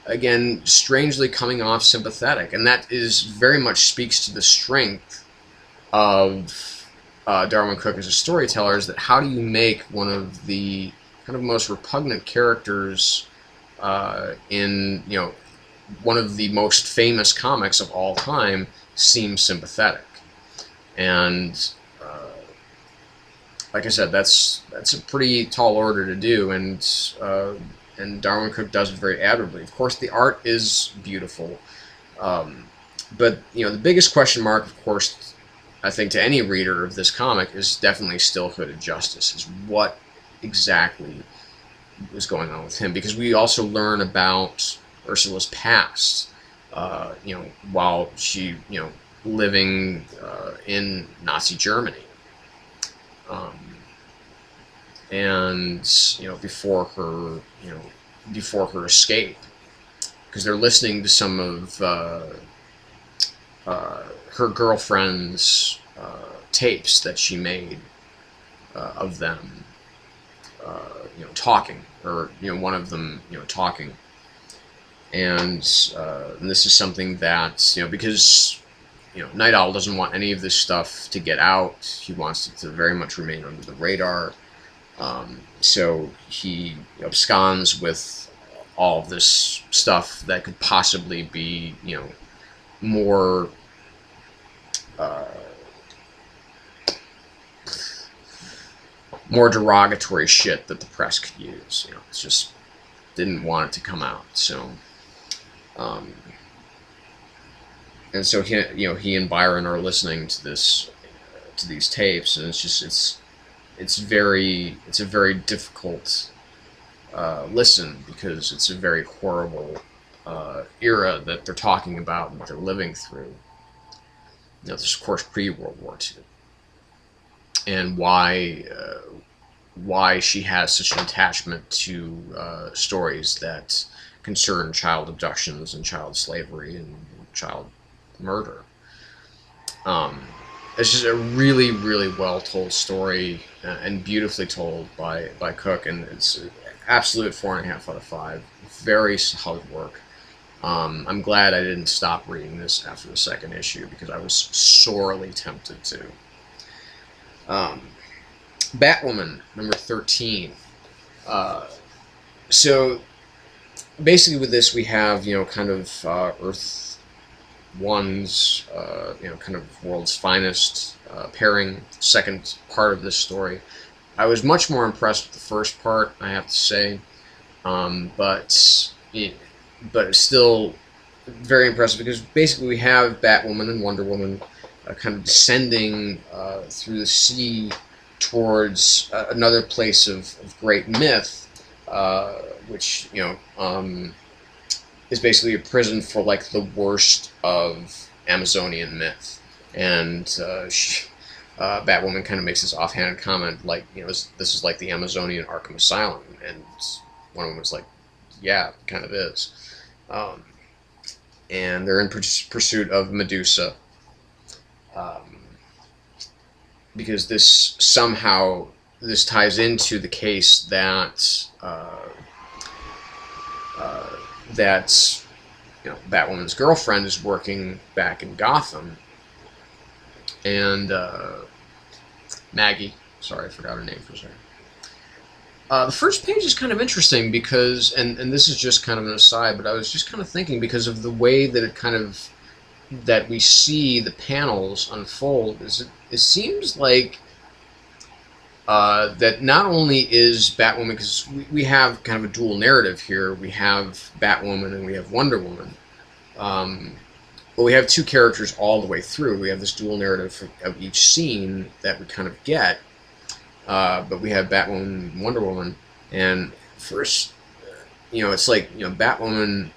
again, strangely coming off sympathetic, and that is very much speaks to the strength of Darwin Cooke as a storyteller, is that how do you make one of the kind of most repugnant characters in, you know, one of the most famous comics of all time seem sympathetic? And like I said, that's a pretty tall order to do, and Darwin Cooke does it very admirably. Of course, the art is beautiful, but, you know, the biggest question mark, of course, I think to any reader of this comic, is definitely still Hooded Justice. Is what exactly was going on with him, because we also learn about Ursula's past, you know, while she, you know, living in Nazi Germany, and, you know, before her escape, because they're listening to some of her girlfriend's tapes that she made of them, talking, or one of them, talking, and this is something that because Night Owl doesn't want any of this stuff to get out. He wants it to very much remain under the radar. So he absconds with all of this stuff that could possibly be, more more derogatory shit that the press could use. It's just didn't want it to come out. So, and so he and Byron are listening to these tapes, and it's a very difficult listen, because it's a very horrible era that they're talking about and that they're living through. This is, of course, pre-World War II, and why she has such an attachment to stories that concern child abductions and child slavery and child murder. It's just a really, really well told story, and beautifully told by Cook, and it's an absolute 4.5 out of 5. Very solid work. I'm glad I didn't stop reading this after the second issue, because I was sorely tempted to. Batwoman, number 13. So basically with this we have, kind of Earth One's, kind of world's finest pairing, second part of this story. I was much more impressed with the first part, I have to say, but it's still very impressive, because basically we have Batwoman and Wonder Woman kind of descending through the sea towards another place of great myth, which is basically a prison for like the worst of Amazonian myth. And Batwoman kind of makes this offhanded comment like, this is like the Amazonian Arkham Asylum, and Wonder Woman's like, yeah, it kind of is. And they're in pursuit of Medusa, because this ties into the case that Batwoman's girlfriend is working back in Gotham, and Maggie, sorry, I forgot her name for a second. The first page is kind of interesting because, and this is just kind of an aside, but I was just kind of thinking, because of the way that that we see the panels unfold, it seems like that not only is Batwoman, because we have kind of a dual narrative here, we have Batwoman and we have Wonder Woman, but we have two characters all the way through. We have this dual narrative of each scene that we kind of get, but we have Batwoman and Wonder Woman, and first, it's like, Batwoman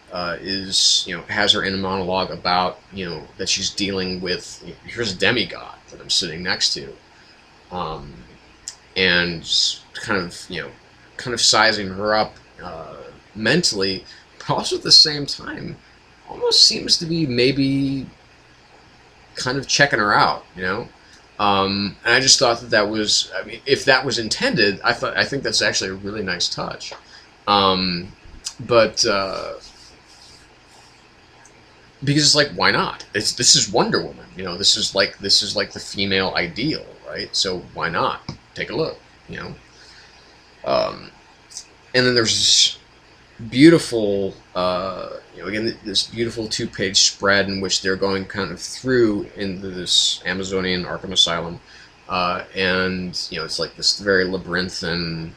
has her inner monologue about, that she's dealing with, here's a demigod that I'm sitting next to, and kind of sizing her up mentally, but also at the same time, almost seems to be maybe kind of checking her out, and I just thought that was, I mean, if that was intended, I think that's actually a really nice touch. But because it's like, why not? This is Wonder Woman, this is like the female ideal, right? So why not? Take a look, and then there's this beautiful, again, this beautiful 2-page spread in which they're going kind of through into this Amazonian Arkham Asylum, and it's like this very labyrinthine,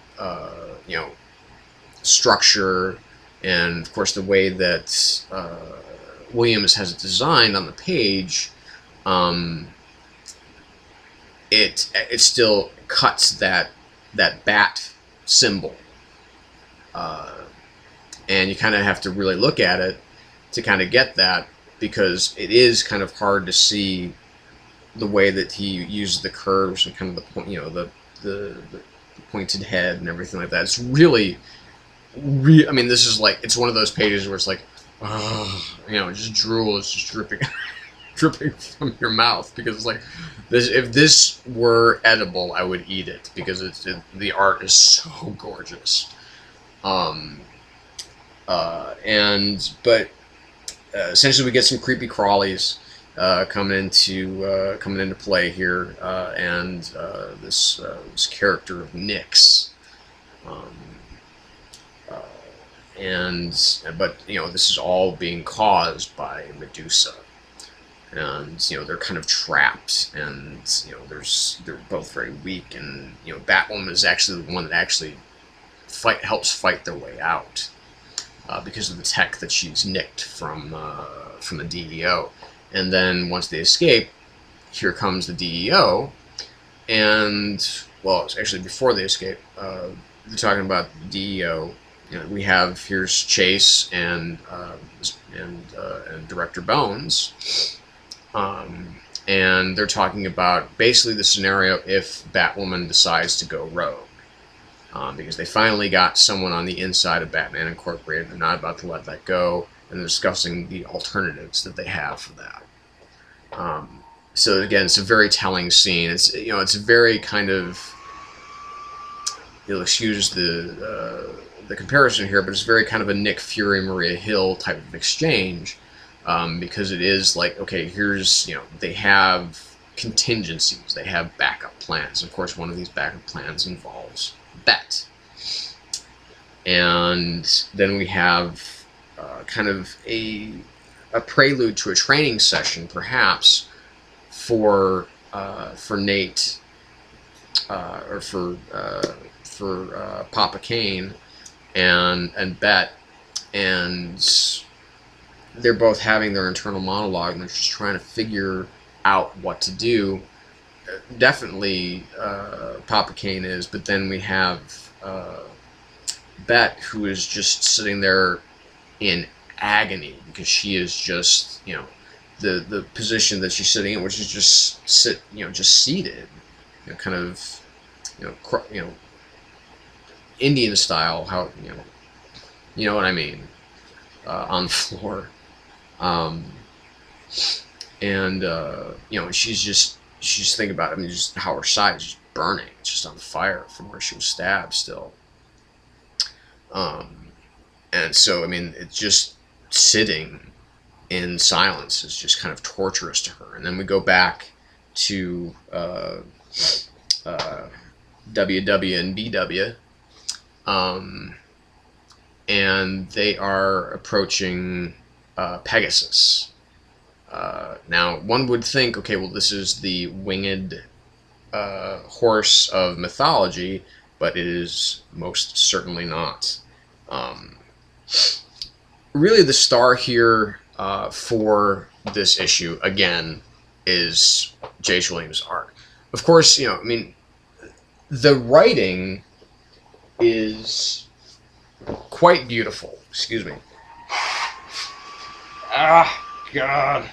structure, and of course the way that Williams has it designed on the page, it still cuts that bat symbol. And you kind of have to really look at it to kind of get that, because it is kind of hard to see the way that he uses the curves and kind of the point, the pointed head and everything like that. It's really, I mean, this is like, it's one of those pages where it's like, just drool is just dripping. dripping from your mouth, because it's like this. If this were edible, I would eat it, because the art is so gorgeous. But essentially, we get some creepy crawlies coming into play here, and this character of Nyx. But this is all being caused by Medusa, and they're kind of trapped, and they're both very weak, and Batwoman is actually the one that actually helps fight their way out, because of the tech that she's nicked from the DEO. And then once they escape, here comes the DEO, and well, it's actually before they escape. They're talking about the DEO. Here's CHES and Director Bones, and they're talking about basically the scenario if Batwoman decides to go rogue, because they finally got someone on the inside of Batman Incorporated. They're not about to let that go, and they're discussing the alternatives that they have for that. So again, it's a very telling scene. It's it's a very kind of, you'll excuse the comparison here, but it's very kind of a Nick Fury, Maria Hill type of exchange, because it is like, okay, here's, they have contingencies, they have backup plans. Of course, one of these backup plans involves Bet. And then we have kind of a prelude to a training session, perhaps, for Nate, or for Papa Kane and Bet, and they're both having their internal monologue, and they're just trying to figure out what to do. Definitely Papa Kane is, but then we have Bet, who is just sitting there in agony, because she is just, the position that she's sitting in, which is just seated, kind of, Indian style, how, you know what I mean, on the floor, she's thinking about it. I mean, just how her side is just burning, it's just on fire from where she was stabbed still, and so I mean, it's just sitting in silence is just kind of torturous to her. And then we go back to WW and BW, and they are approaching Pegasus. Now, one would think, okay, well, this is the winged horse of mythology, but it is most certainly not. Really, the star here for this issue, again, is J.H. Williams' art. Of course, I mean, the writing is quite beautiful. Excuse me. Ah, God.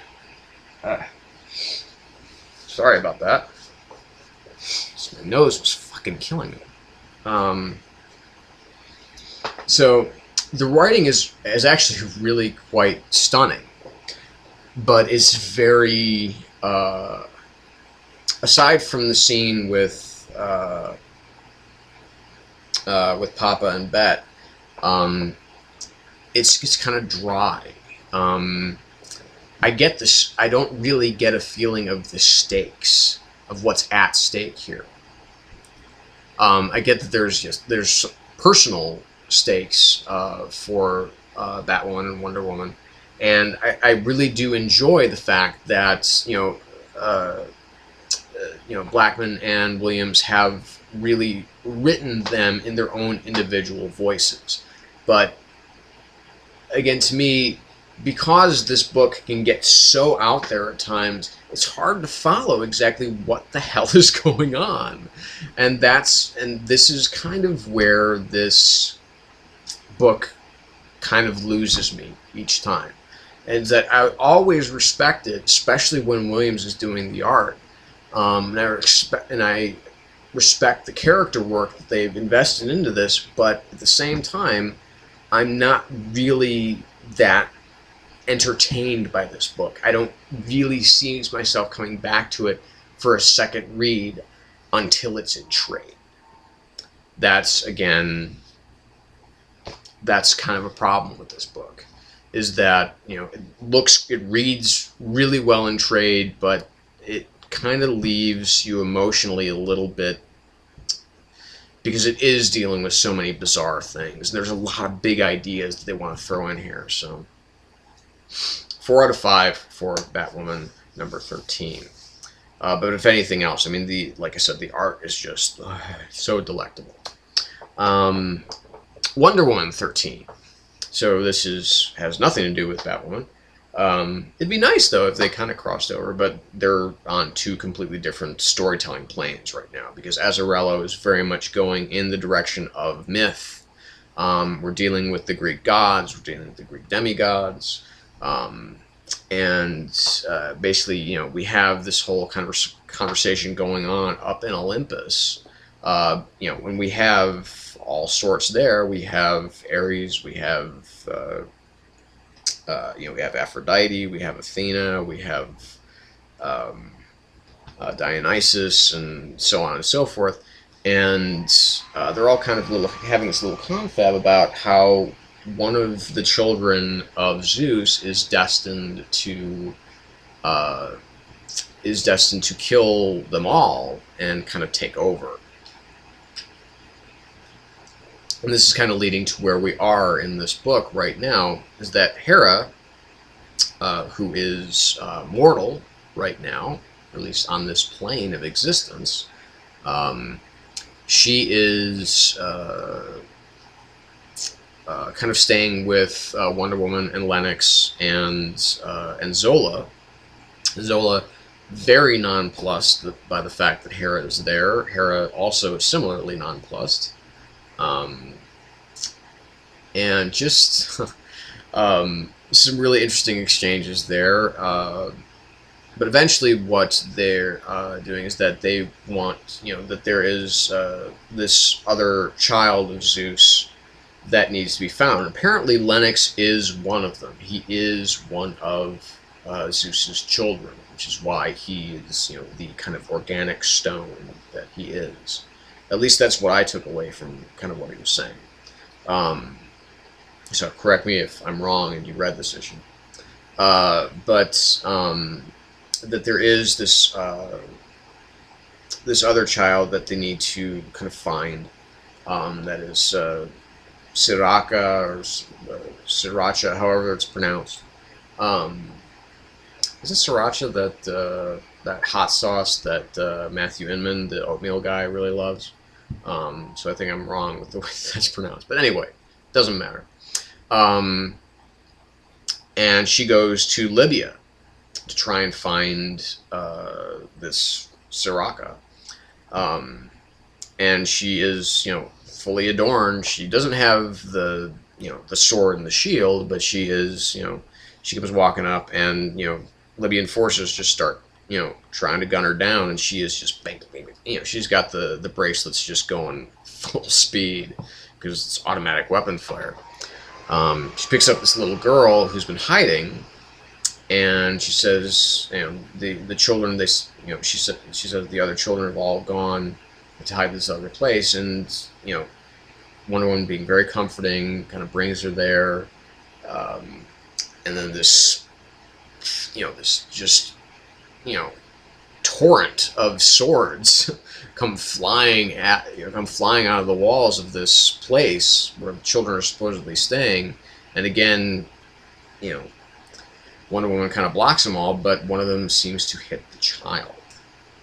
Sorry about that. My nose was fucking killing me. So the writing is actually really quite stunning, but it's very, aside from the scene with Papa and Bet, it's kind of dry. I get this. I don't really get a feeling of the stakes of what's at stake here. I get that there's personal stakes for Batwoman and Wonder Woman, and I really do enjoy the fact that Blackman and Williams have really written them in their own individual voices. But again, to me, because this book can get so out there at times, it's hard to follow exactly what the hell is going on. And this is kind of where this book kind of loses me each time. And that I always respect it, especially when Williams is doing the art. And I respect the character work that they've invested into this, but at the same time, I'm not really that entertained by this book. I don't really see myself coming back to it for a second read until it's in trade. That's, again, that's kind of a problem with this book, is that, you know, it reads really well in trade, but it kind of leaves you emotionally a little bit, because it is dealing with so many bizarre things. There's a lot of big ideas that they want to throw in here. So 4 out of 5 for Batwoman number 13. But if anything else, I mean, like I said, the art is just so delectable. Wonder Woman 13. So this has nothing to do with Batwoman. It'd be nice, though, if they kind of crossed over, but they're on 2 completely different storytelling planes right now, because Azzarello is very much going in the direction of myth. We're dealing with the Greek gods, we're dealing with the Greek demigods, and basically, you know, we have this whole kind of conversation going on up in Olympus. You know, when we have all sorts there, we have Ares, we have you know, we have Aphrodite, we have Athena, we have Dionysus, and so on and so forth. And they're all kind of having this little confab about how one of the children of Zeus is destined to kill them all and kind of take over. And this is kind of leading to where we are in this book right now, is that Hera, who is mortal right now, or at least on this plane of existence, she is kind of staying with Wonder Woman and Lennox and Zola. Zola, very nonplussed by the fact that Hera is there. Hera also similarly nonplussed. And just some really interesting exchanges there. But eventually what they're doing is that they want, you know, that there is this other child of Zeus that needs to be found. Apparently Lennox is one of them. He is one of Zeus's children, which is why he is, you know, the kind of organic stone that he is. At least that's what I took away from kind of what he was saying. So correct me if I'm wrong and you read this issue. But that there is this this other child that they need to kind of find. That is Siraka or Sriracha, however it's pronounced. Is it Sriracha, that hot sauce that Matthew Inman, the oatmeal guy, really loves? So I think I'm wrong with the way that's pronounced. But anyway, doesn't matter. And she goes to Libya to try and find this Siraka. And she is, you know, fully adorned. She doesn't have the, you know, the sword and the shield, but she is, you know, she comes walking up, and, you know, Libyan forces just start, you know, trying to gun her down, and she is just bang, bang, bang. You know, she's got the bracelets just going full speed because it's automatic weapon fire. She picks up this little girl who's been hiding, and she says, you know, the children, they, you know, she says the other children have all gone to hide this other place, and, you know, Wonder Woman, being very comforting, kind of brings her there, and then this, you know, this just, you know, torrent of swords come flying out of the walls of this place where the children are supposedly staying. And again, you know, Wonder Woman kind of blocks them all, but one of them seems to hit the child.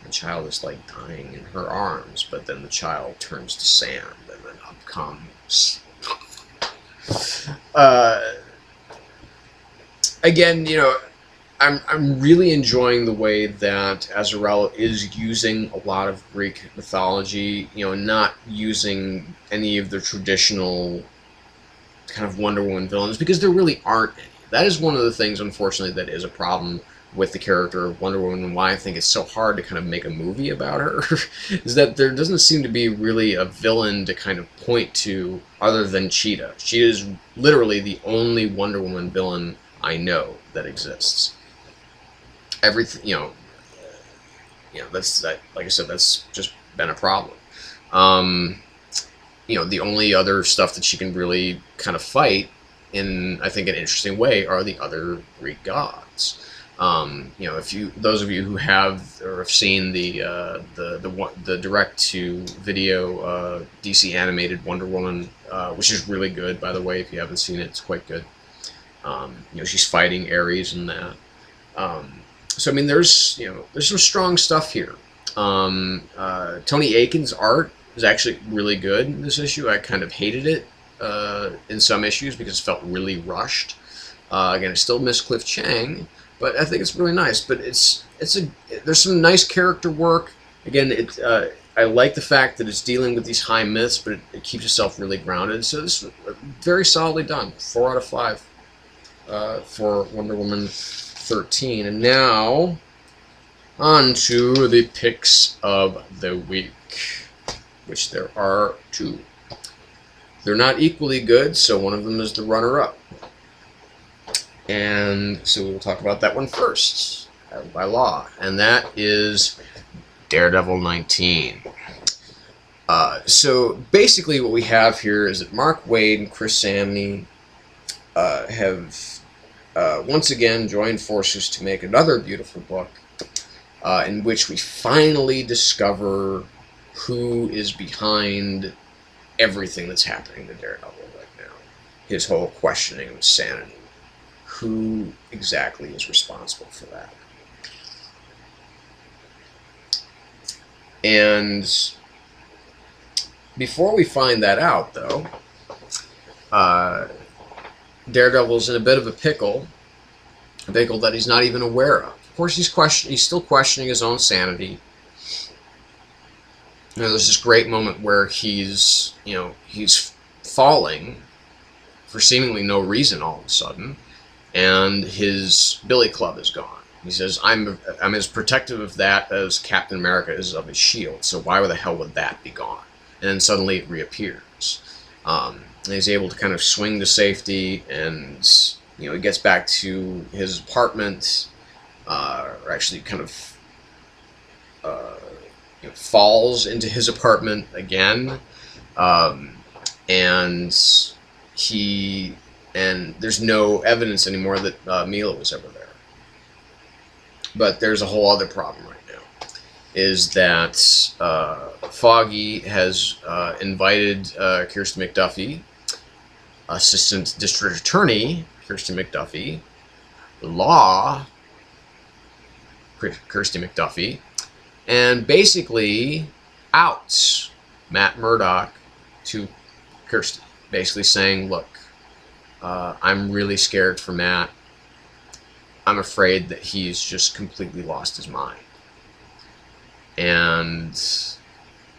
The child is like dying in her arms, but then the child turns to sand, and then up comes. Again, you know, I'm really enjoying the way that Azzarello is using a lot of Greek mythology, you know, not using any of the traditional kind of Wonder Woman villains, because there really aren't any. That is one of the things, unfortunately, that is a problem with the character of Wonder Woman, and why I think it's so hard to kind of make a movie about her, is that there doesn't seem to be really a villain to kind of point to other than Cheetah. She is literally the only Wonder Woman villain I know that exists. Everything, that's that. Like I said, that's just been a problem. The only other stuff that she can really kind of fight in, I think, an interesting way are the other Greek gods. Those of you who have or have seen the direct to video DC animated Wonder Woman, which is really good, by the way. If you haven't seen it, it's quite good. She's fighting Ares and that. So I mean, there's some strong stuff here. Tony Aiken's art is actually really good in this issue. I kind of hated it in some issues because it felt really rushed. Again, I still miss Cliff Chang, but I think it's really nice. But there's some nice character work. Again, I like the fact that it's dealing with these high myths, but it keeps itself really grounded. So this is very solidly done. 4 out of 5 for Wonder Woman 13. And now on to the picks of the week, which there are 2. They're not equally good, so one of them is the runner-up. And so we'll talk about that one first, by law. And that is Daredevil 19. So basically what we have here is that Mark Waid and Chris Samney have once again joined forces to make another beautiful book in which we finally discover who is behind everything that's happening to Daredevil right now. His whole questioning of sanity. Who exactly is responsible for that? And before we find that out, though, Daredevil's in a bit of a pickle that he's not even aware of. Of course, he's still questioning his own sanity. There's this great moment where he's falling for seemingly no reason all of a sudden, and his billy club is gone. He says, I'm as protective of that as Captain America is of his shield, so why the hell would that be gone? And then suddenly it reappears. And he's able to kind of swing to safety, and he gets back to his apartment, or actually kind of falls into his apartment again, and there's no evidence anymore that Mila was ever there. But there's a whole other problem right now, is that Foggy has invited Kirsty McDuffie, Assistant District Attorney Kirsty McDuffie, Law Kirsty McDuffie, and basically outs Matt Murdock to Kirsty, basically saying, look, I'm really scared for Matt. I'm afraid that he's just completely lost his mind. And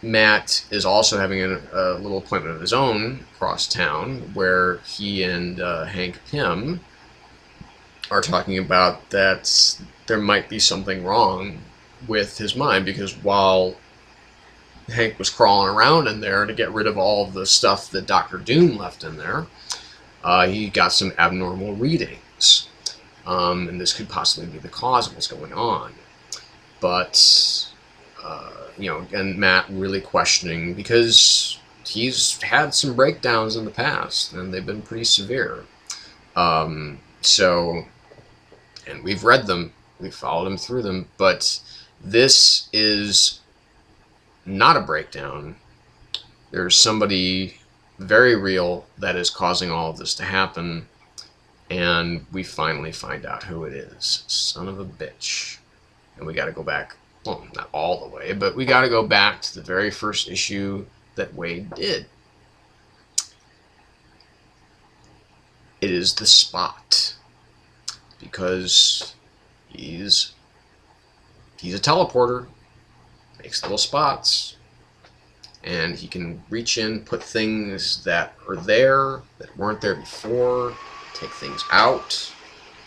Matt is also having a little appointment of his own across town where he and Hank Pym are talking about that there might be something wrong with his mind, because while Hank was crawling around in there to get rid of all of the stuff that Dr. Doom left in there, he got some abnormal readings. And this could possibly be the cause of what's going on. But, and Matt really questioning, because he's had some breakdowns in the past, and they've been pretty severe. And we've read them, we've followed him through them, but this is not a breakdown. There's somebody very real that is causing all of this to happen, and we finally find out who it is. Son of a bitch. And we got to go back, well, not all the way, but we got to go back to the very first issue that Waid did. It is the Spot, because he's a teleporter, makes little spots, and he can reach in, put things that are there that weren't there before, take things out,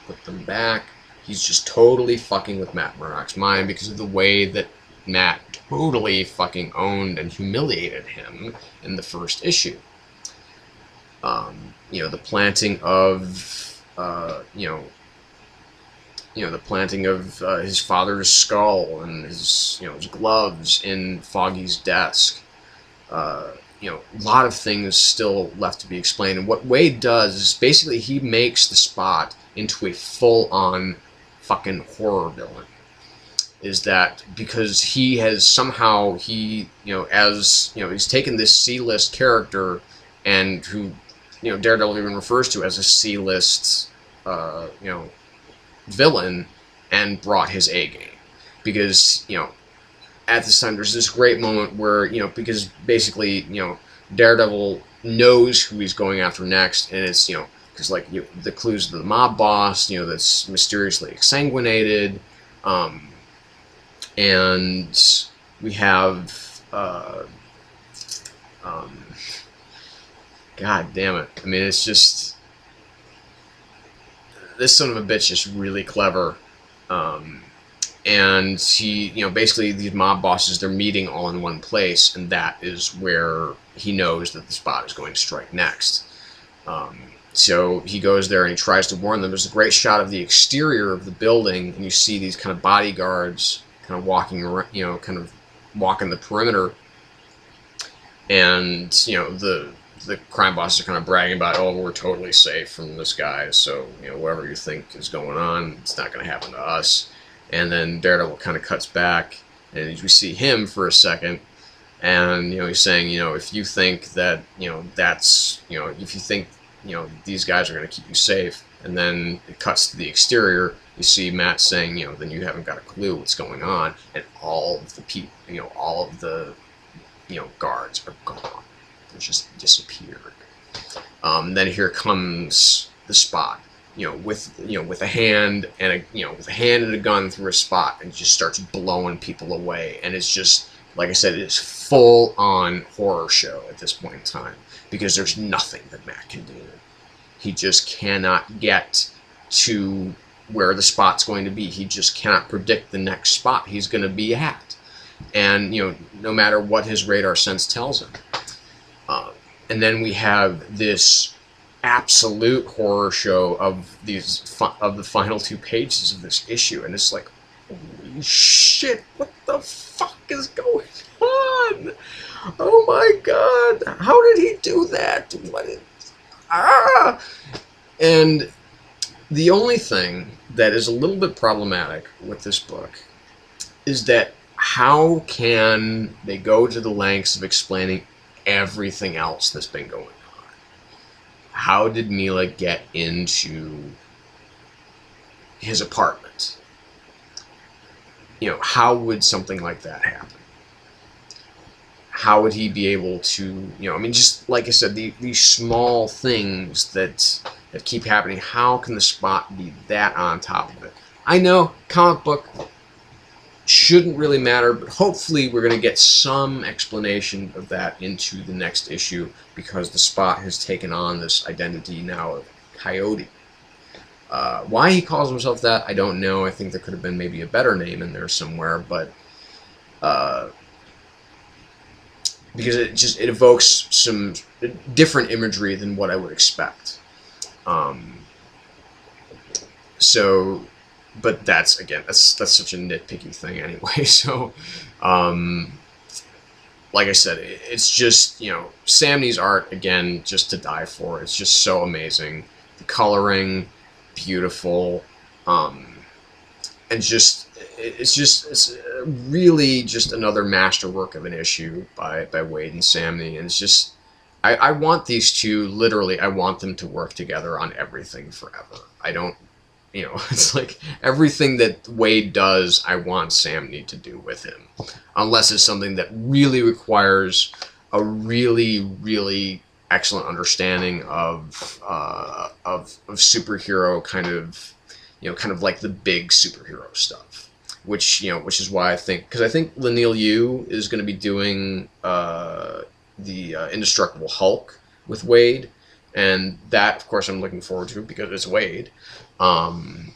put them back. He's just totally fucking with Matt Murdock's mind because of the way that Matt totally fucking owned and humiliated him in the first issue. The planting of the planting of his father's skull and his his gloves in Foggy's desk. A lot of things still left to be explained. And what Wade does is basically he makes the Spot into a full-on fucking horror villain. Is that because he has somehow he's taken this C-list character and who Daredevil even refers to as a C-list villain and brought his A game. Because at this time there's this great moment where because basically Daredevil knows who he's going after next, and it's because the clues of the mob boss that's mysteriously exsanguinated, and we have God damn it, I mean, it's just, this son of a bitch is really clever. And he, basically these mob bosses, they're meeting all in one place, and that is where he knows that the Spot is going to strike next. So he goes there and he tries to warn them. There's a great shot of the exterior of the building, and you see these kind of bodyguards kind of walking around, kind of walking the perimeter, and the crime bosses are kind of bragging about, oh, we're totally safe from this guy, so whatever you think is going on, it's not going to happen to us. And then Daredevil kind of cuts back, and we see him for a second, and he's saying, if you think that that's if you think these guys are going to keep you safe, and then it cuts to the exterior. You see Matt saying, then you haven't got a clue what's going on, and all of the people, all of the guards are gone. They just disappeared. Then here comes the Spot. With a hand and a gun through a Spot, and just starts blowing people away. And it's just, like I said, it's full-on horror show at this point in time, because there's nothing that Matt can do. He just cannot get to where the Spot's going to be. He just cannot predict the next spot he's going to be at. And, no matter what his radar sense tells him. And then we have this absolute horror show of the final 2 pages of this issue, and it's like, holy shit, what the fuck is going on? Oh my god, how did he do that? And the only thing that is a little bit problematic with this book is that how can they go to the lengths of explaining everything else that's been going on? How did Mila get into his apartment? How would something like that happen? How would he be able to, I mean, just like I said, these small things that keep happening, how can the Spot be that on top of it? I know, comic book shouldn't really matter, but hopefully we're going to get some explanation of that into the next issue, because the Spot has taken on this identity now of Coyote. Why he calls himself that, I don't know. I think there could have been maybe a better name in there somewhere, but because it evokes some different imagery than what I would expect. But that's, again, that's such a nitpicky thing anyway. So, like I said, it's just, Sam Nee's art, again, just to die for. It's just so amazing. The coloring, beautiful, and it's really just another masterwork of an issue by Wade and Sam Nee. And it's just, I want these two, literally, I want them to work together on everything forever. I don't, it's like everything that Wade does, I want Sam Nee to do with him. Unless it's something that really requires a really, really excellent understanding of superhero kind of like the big superhero stuff. Which is why I think, because I think Leinil Yu is going to be doing the Indestructible Hulk with Wade. And that, of course, I'm looking forward to because it's Wade. And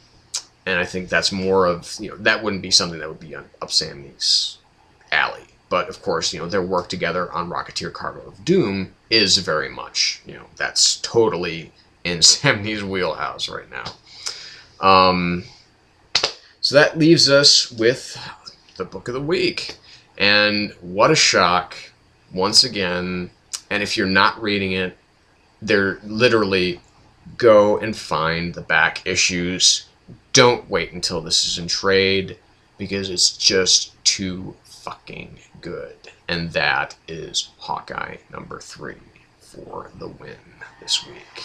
I think that's more of, that wouldn't be something that would be up Sam Nee's alley. But, of course, their work together on Rocketeer Cargo of Doom is very much, that's totally in Samney's wheelhouse right now. So that leaves us with the book of the week. And what a shock, once again. And if you're not reading it, they're literally, go and find the back issues. Don't wait until this is in trade, because it's just too fucking good. And that is Hawkeye #3 for the win this week.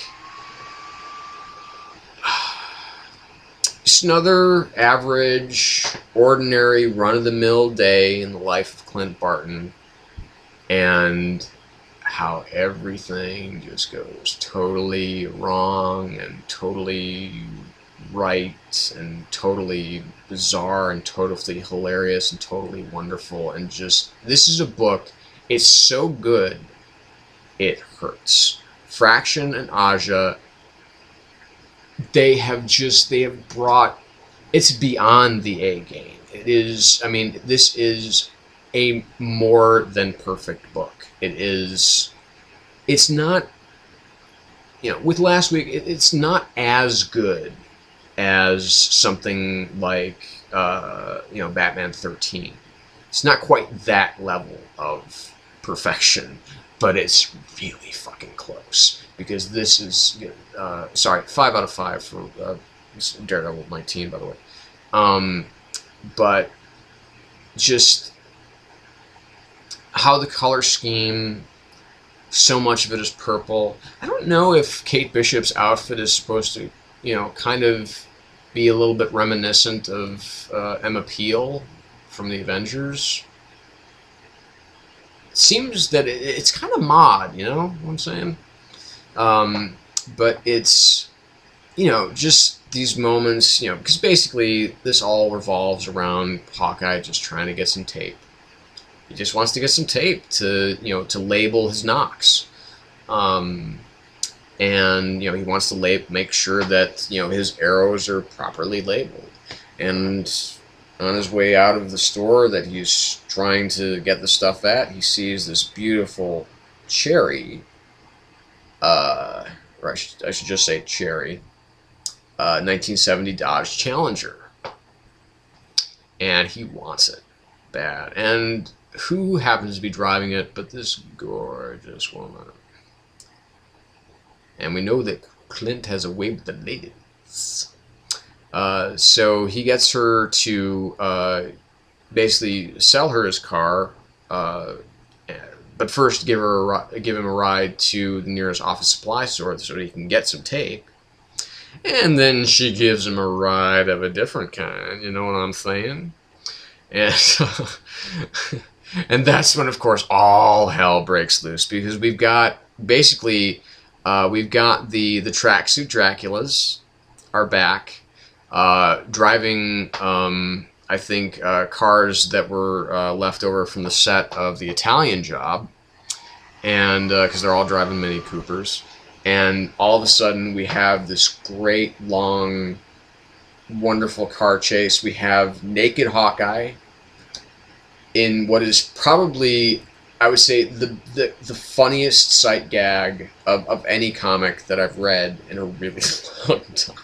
Just another average, ordinary, run-of-the-mill day in the life of Clint Barton, and how everything just goes totally wrong and totally right and totally bizarre and totally hilarious and totally wonderful. And just, this is a book, it's so good it hurts. Fraction and Aja, they have brought, it's beyond the A game. It is, I mean, this is a more than perfect book. It's not, you know, with last week, it's not as good as something like, you know, Batman 13. It's not quite that level of perfection, but it's really fucking close. Because this is, sorry, 5 out of 5 for Daredevil 19, by the way. But just how the color scheme, so much of it is purple. I don't know if Kate Bishop's outfit is supposed to, you know, kind of be a little bit reminiscent of Emma Peel from the Avengers. It seems that it's kind of mod, you know what I'm saying? But it's, you know, just these moments, you know, because basically this all revolves around Hawkeye just trying to get some tape. He just wants to get some tape to, you know, to label his knocks. And, you know, he wants to make sure that, you know, his arrows are properly labeled. And on his way out of the store that he's trying to get the stuff at, he sees this beautiful cherry, or I should just say cherry, 1970 Dodge Challenger. And he wants it bad. And who happens to be driving it but this gorgeous woman? And we know that Clint has a way with the ladies. So he gets her to basically sell her his car, but first give him a ride to the nearest office supply store so that he can get some tape. And then she gives him a ride of a different kind, you know what I'm saying? And, and that's when, of course, all hell breaks loose, because we've got, basically, we've got the tracksuit Draculas are back, driving, I think, cars that were left over from the set of the Italian Job, and because they're all driving Mini Coopers. And all of a sudden, we have this great, long, wonderful car chase. We have naked Hawkeye in what is probably, I would say, the funniest sight gag of any comic that I've read in a really long time.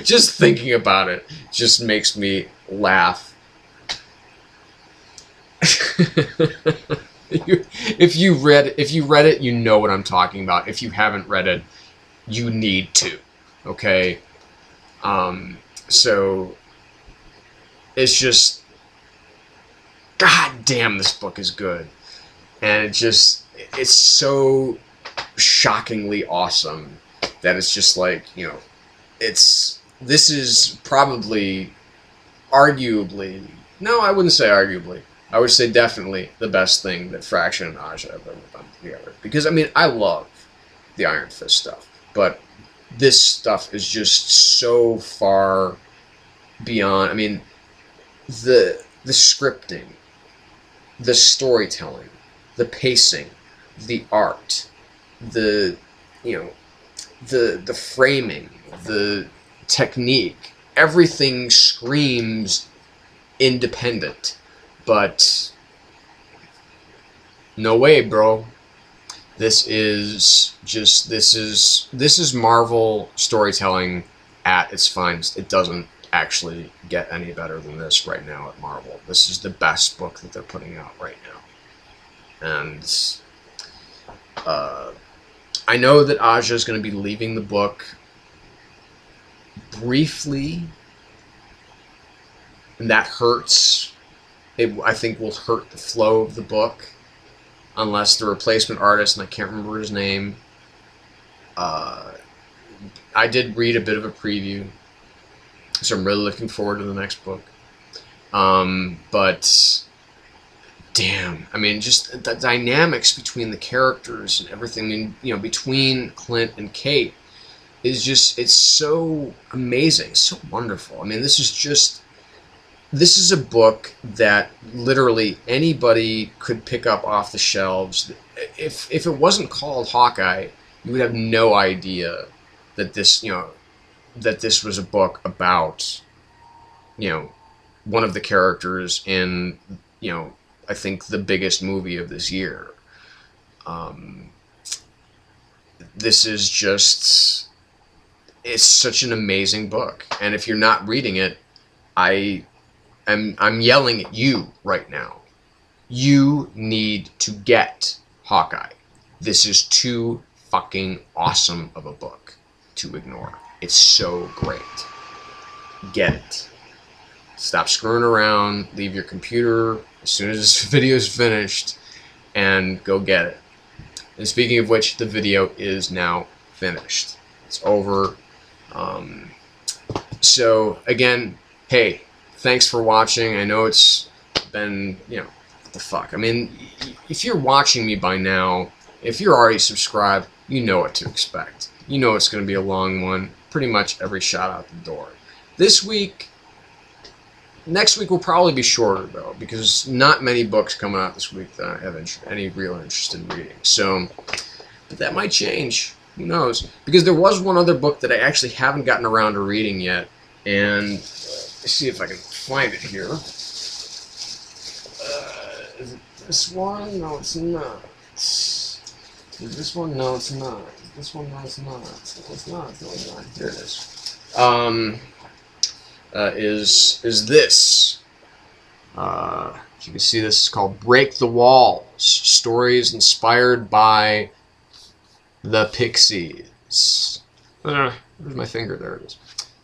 Just thinking about it just makes me laugh. If you read it, you know what I'm talking about. If you haven't read it, you need to. Okay. So it's just, god damn, this book is good, and it's so shockingly awesome that it's just like, you know, this is probably, arguably, no, I wouldn't say arguably, I would say definitely the best thing that Fraction and Aja have ever done together. Because, I mean, I love the Iron Fist stuff, but this stuff is just so far beyond. I mean, the scripting, the storytelling, the pacing, the art, the, you know, the framing, the technique, everything screams independent. But no way, bro. This is just this is Marvel storytelling at its finest. It doesn't actually get any better than this right now at Marvel. This is the best book that they're putting out right now. And I know that Aja is going to be leaving the book briefly, and that hurts. It, I think, will hurt the flow of the book, unless the replacement artist, and I can't remember his name, I did read a bit of a preview, so I'm really looking forward to the next book. But damn, I mean, just the dynamics between the characters and everything, I mean, you know, between Clint and Kate is just, it's so amazing, it's so wonderful. I mean, this is a book that literally anybody could pick up off the shelves. If it wasn't called Hawkeye, you would have no idea that this, you know, that this was a book about, you know, one of the characters in, you know, I think the biggest movie of this year. This is just, it's such an amazing book, and if you're not reading it, I'm yelling at you right now. You need to get Hawkeye. This is too fucking awesome of a book to ignore. It's so great. Get it. Stop screwing around. Leave your computer as soon as this video is finished and go get it. And speaking of which, the video is now finished. It's over. So again, hey, thanks for watching. I know it's been, you know, what the fuck. I mean, if you're watching me by now, if you're already subscribed, you know what to expect. You know it's going to be a long one. Pretty much every shot out the door. This week, next week will probably be shorter, though, because not many books coming out this week that I have any real interest in reading. So, but that might change. Who knows? Because there was one other book that I actually haven't gotten around to reading yet, and let's see if I can find it here. Is it this one? No, it's not. Is this one? No, it's not. Is this one? No, it's not. It's not. No, it's not. Here it is. Is this? If you can see, this is called Break the Walls. Stories inspired by the Pixies. Where's my finger? There it is.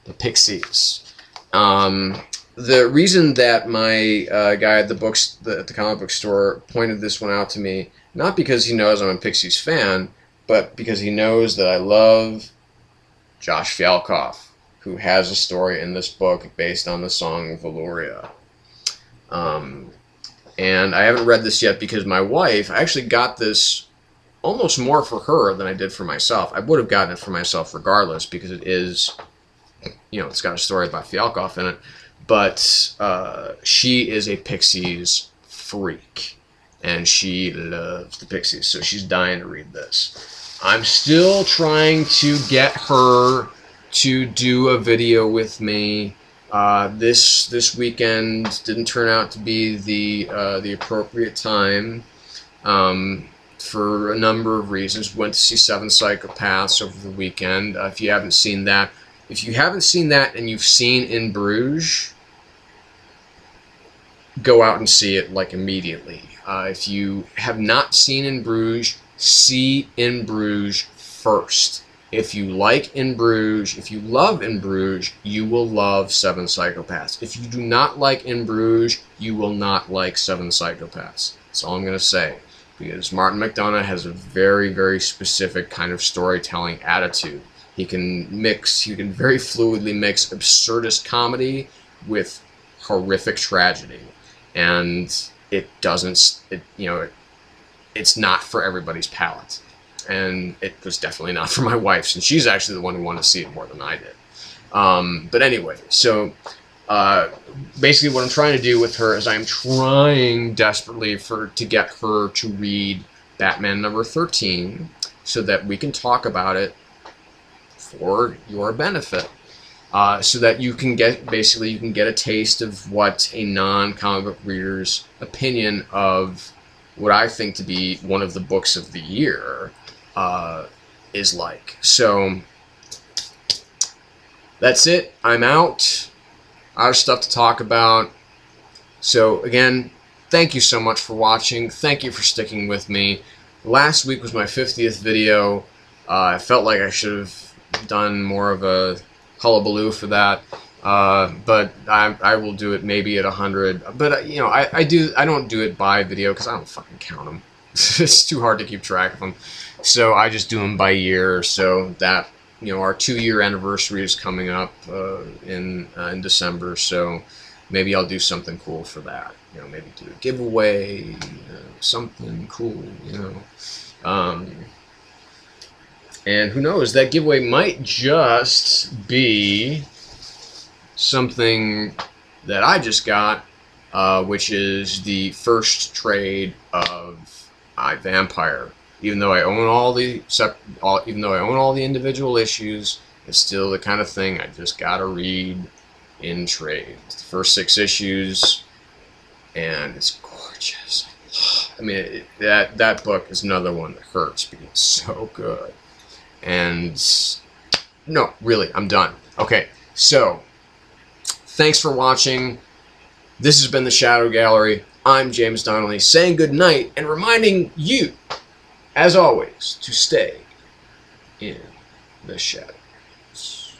The Pixies. The reason that my guy at the comic book store pointed this one out to me, not because he knows I'm a Pixies fan, but because he knows that I love Josh Fialkoff, who has a story in this book based on the song Valuria. And I haven't read this yet because my wife, I actually got this almost more for her than I did for myself. I would have gotten it for myself regardless, because it is, you know, it's got a story by Fialkoff in it. But she is a Pixies freak, and she loves the Pixies, so she's dying to read this. I'm still trying to get her to do a video with me. This weekend didn't turn out to be the appropriate time for a number of reasons. Went to see Seven Psychopaths over the weekend. If you haven't seen that, and you've seen In Bruges, go out and see it, like, immediately. If you have not seen In Bruges, see In Bruges first. If you like In Bruges, if you love In Bruges, you will love Seven Psychopaths. If you do not like In Bruges, you will not like Seven Psychopaths. That's all I'm going to say. Because Martin McDonagh has a very, very specific kind of storytelling attitude. He can very fluidly mix absurdist comedy with horrific tragedy. And it's not for everybody's palate. And it was definitely not for my wife, since she's actually the one who wanted to see it more than I did. But anyway, so basically what I'm trying to do with her is I'm trying desperately to get her to read Batman number 13 so that we can talk about it for your benefit. So that you can get a taste of what a non-comic book reader's opinion of what I think to be one of the books of the year is like. So that's it. I'm out. Other stuff to talk about. So again, thank you so much for watching. Thank you for sticking with me. Last week was my 50th video. I felt like I should have done more of a hullabaloo for that. But I will do it maybe at 100. But you know, I don't do it by video because I don't fucking count them. It's too hard to keep track of them. So I just do them by year. So that, you know, our 2-year anniversary is coming up in December. So maybe I'll do something cool for that. You know, maybe do a giveaway, something cool. You know. And who knows? That giveaway might just be something that I just got, which is the first trade of Vampire. Even though I own all the individual issues, it's still the kind of thing I just gotta read in trade. It's the first 6 issues, and it's gorgeous. I mean, that book is another one that hurts because it's so good. And no, really, I'm done. Okay, so thanks for watching. This has been the Shadow Gallery. I'm James Donnelly saying good night and reminding you, as always, to stay in the shadows.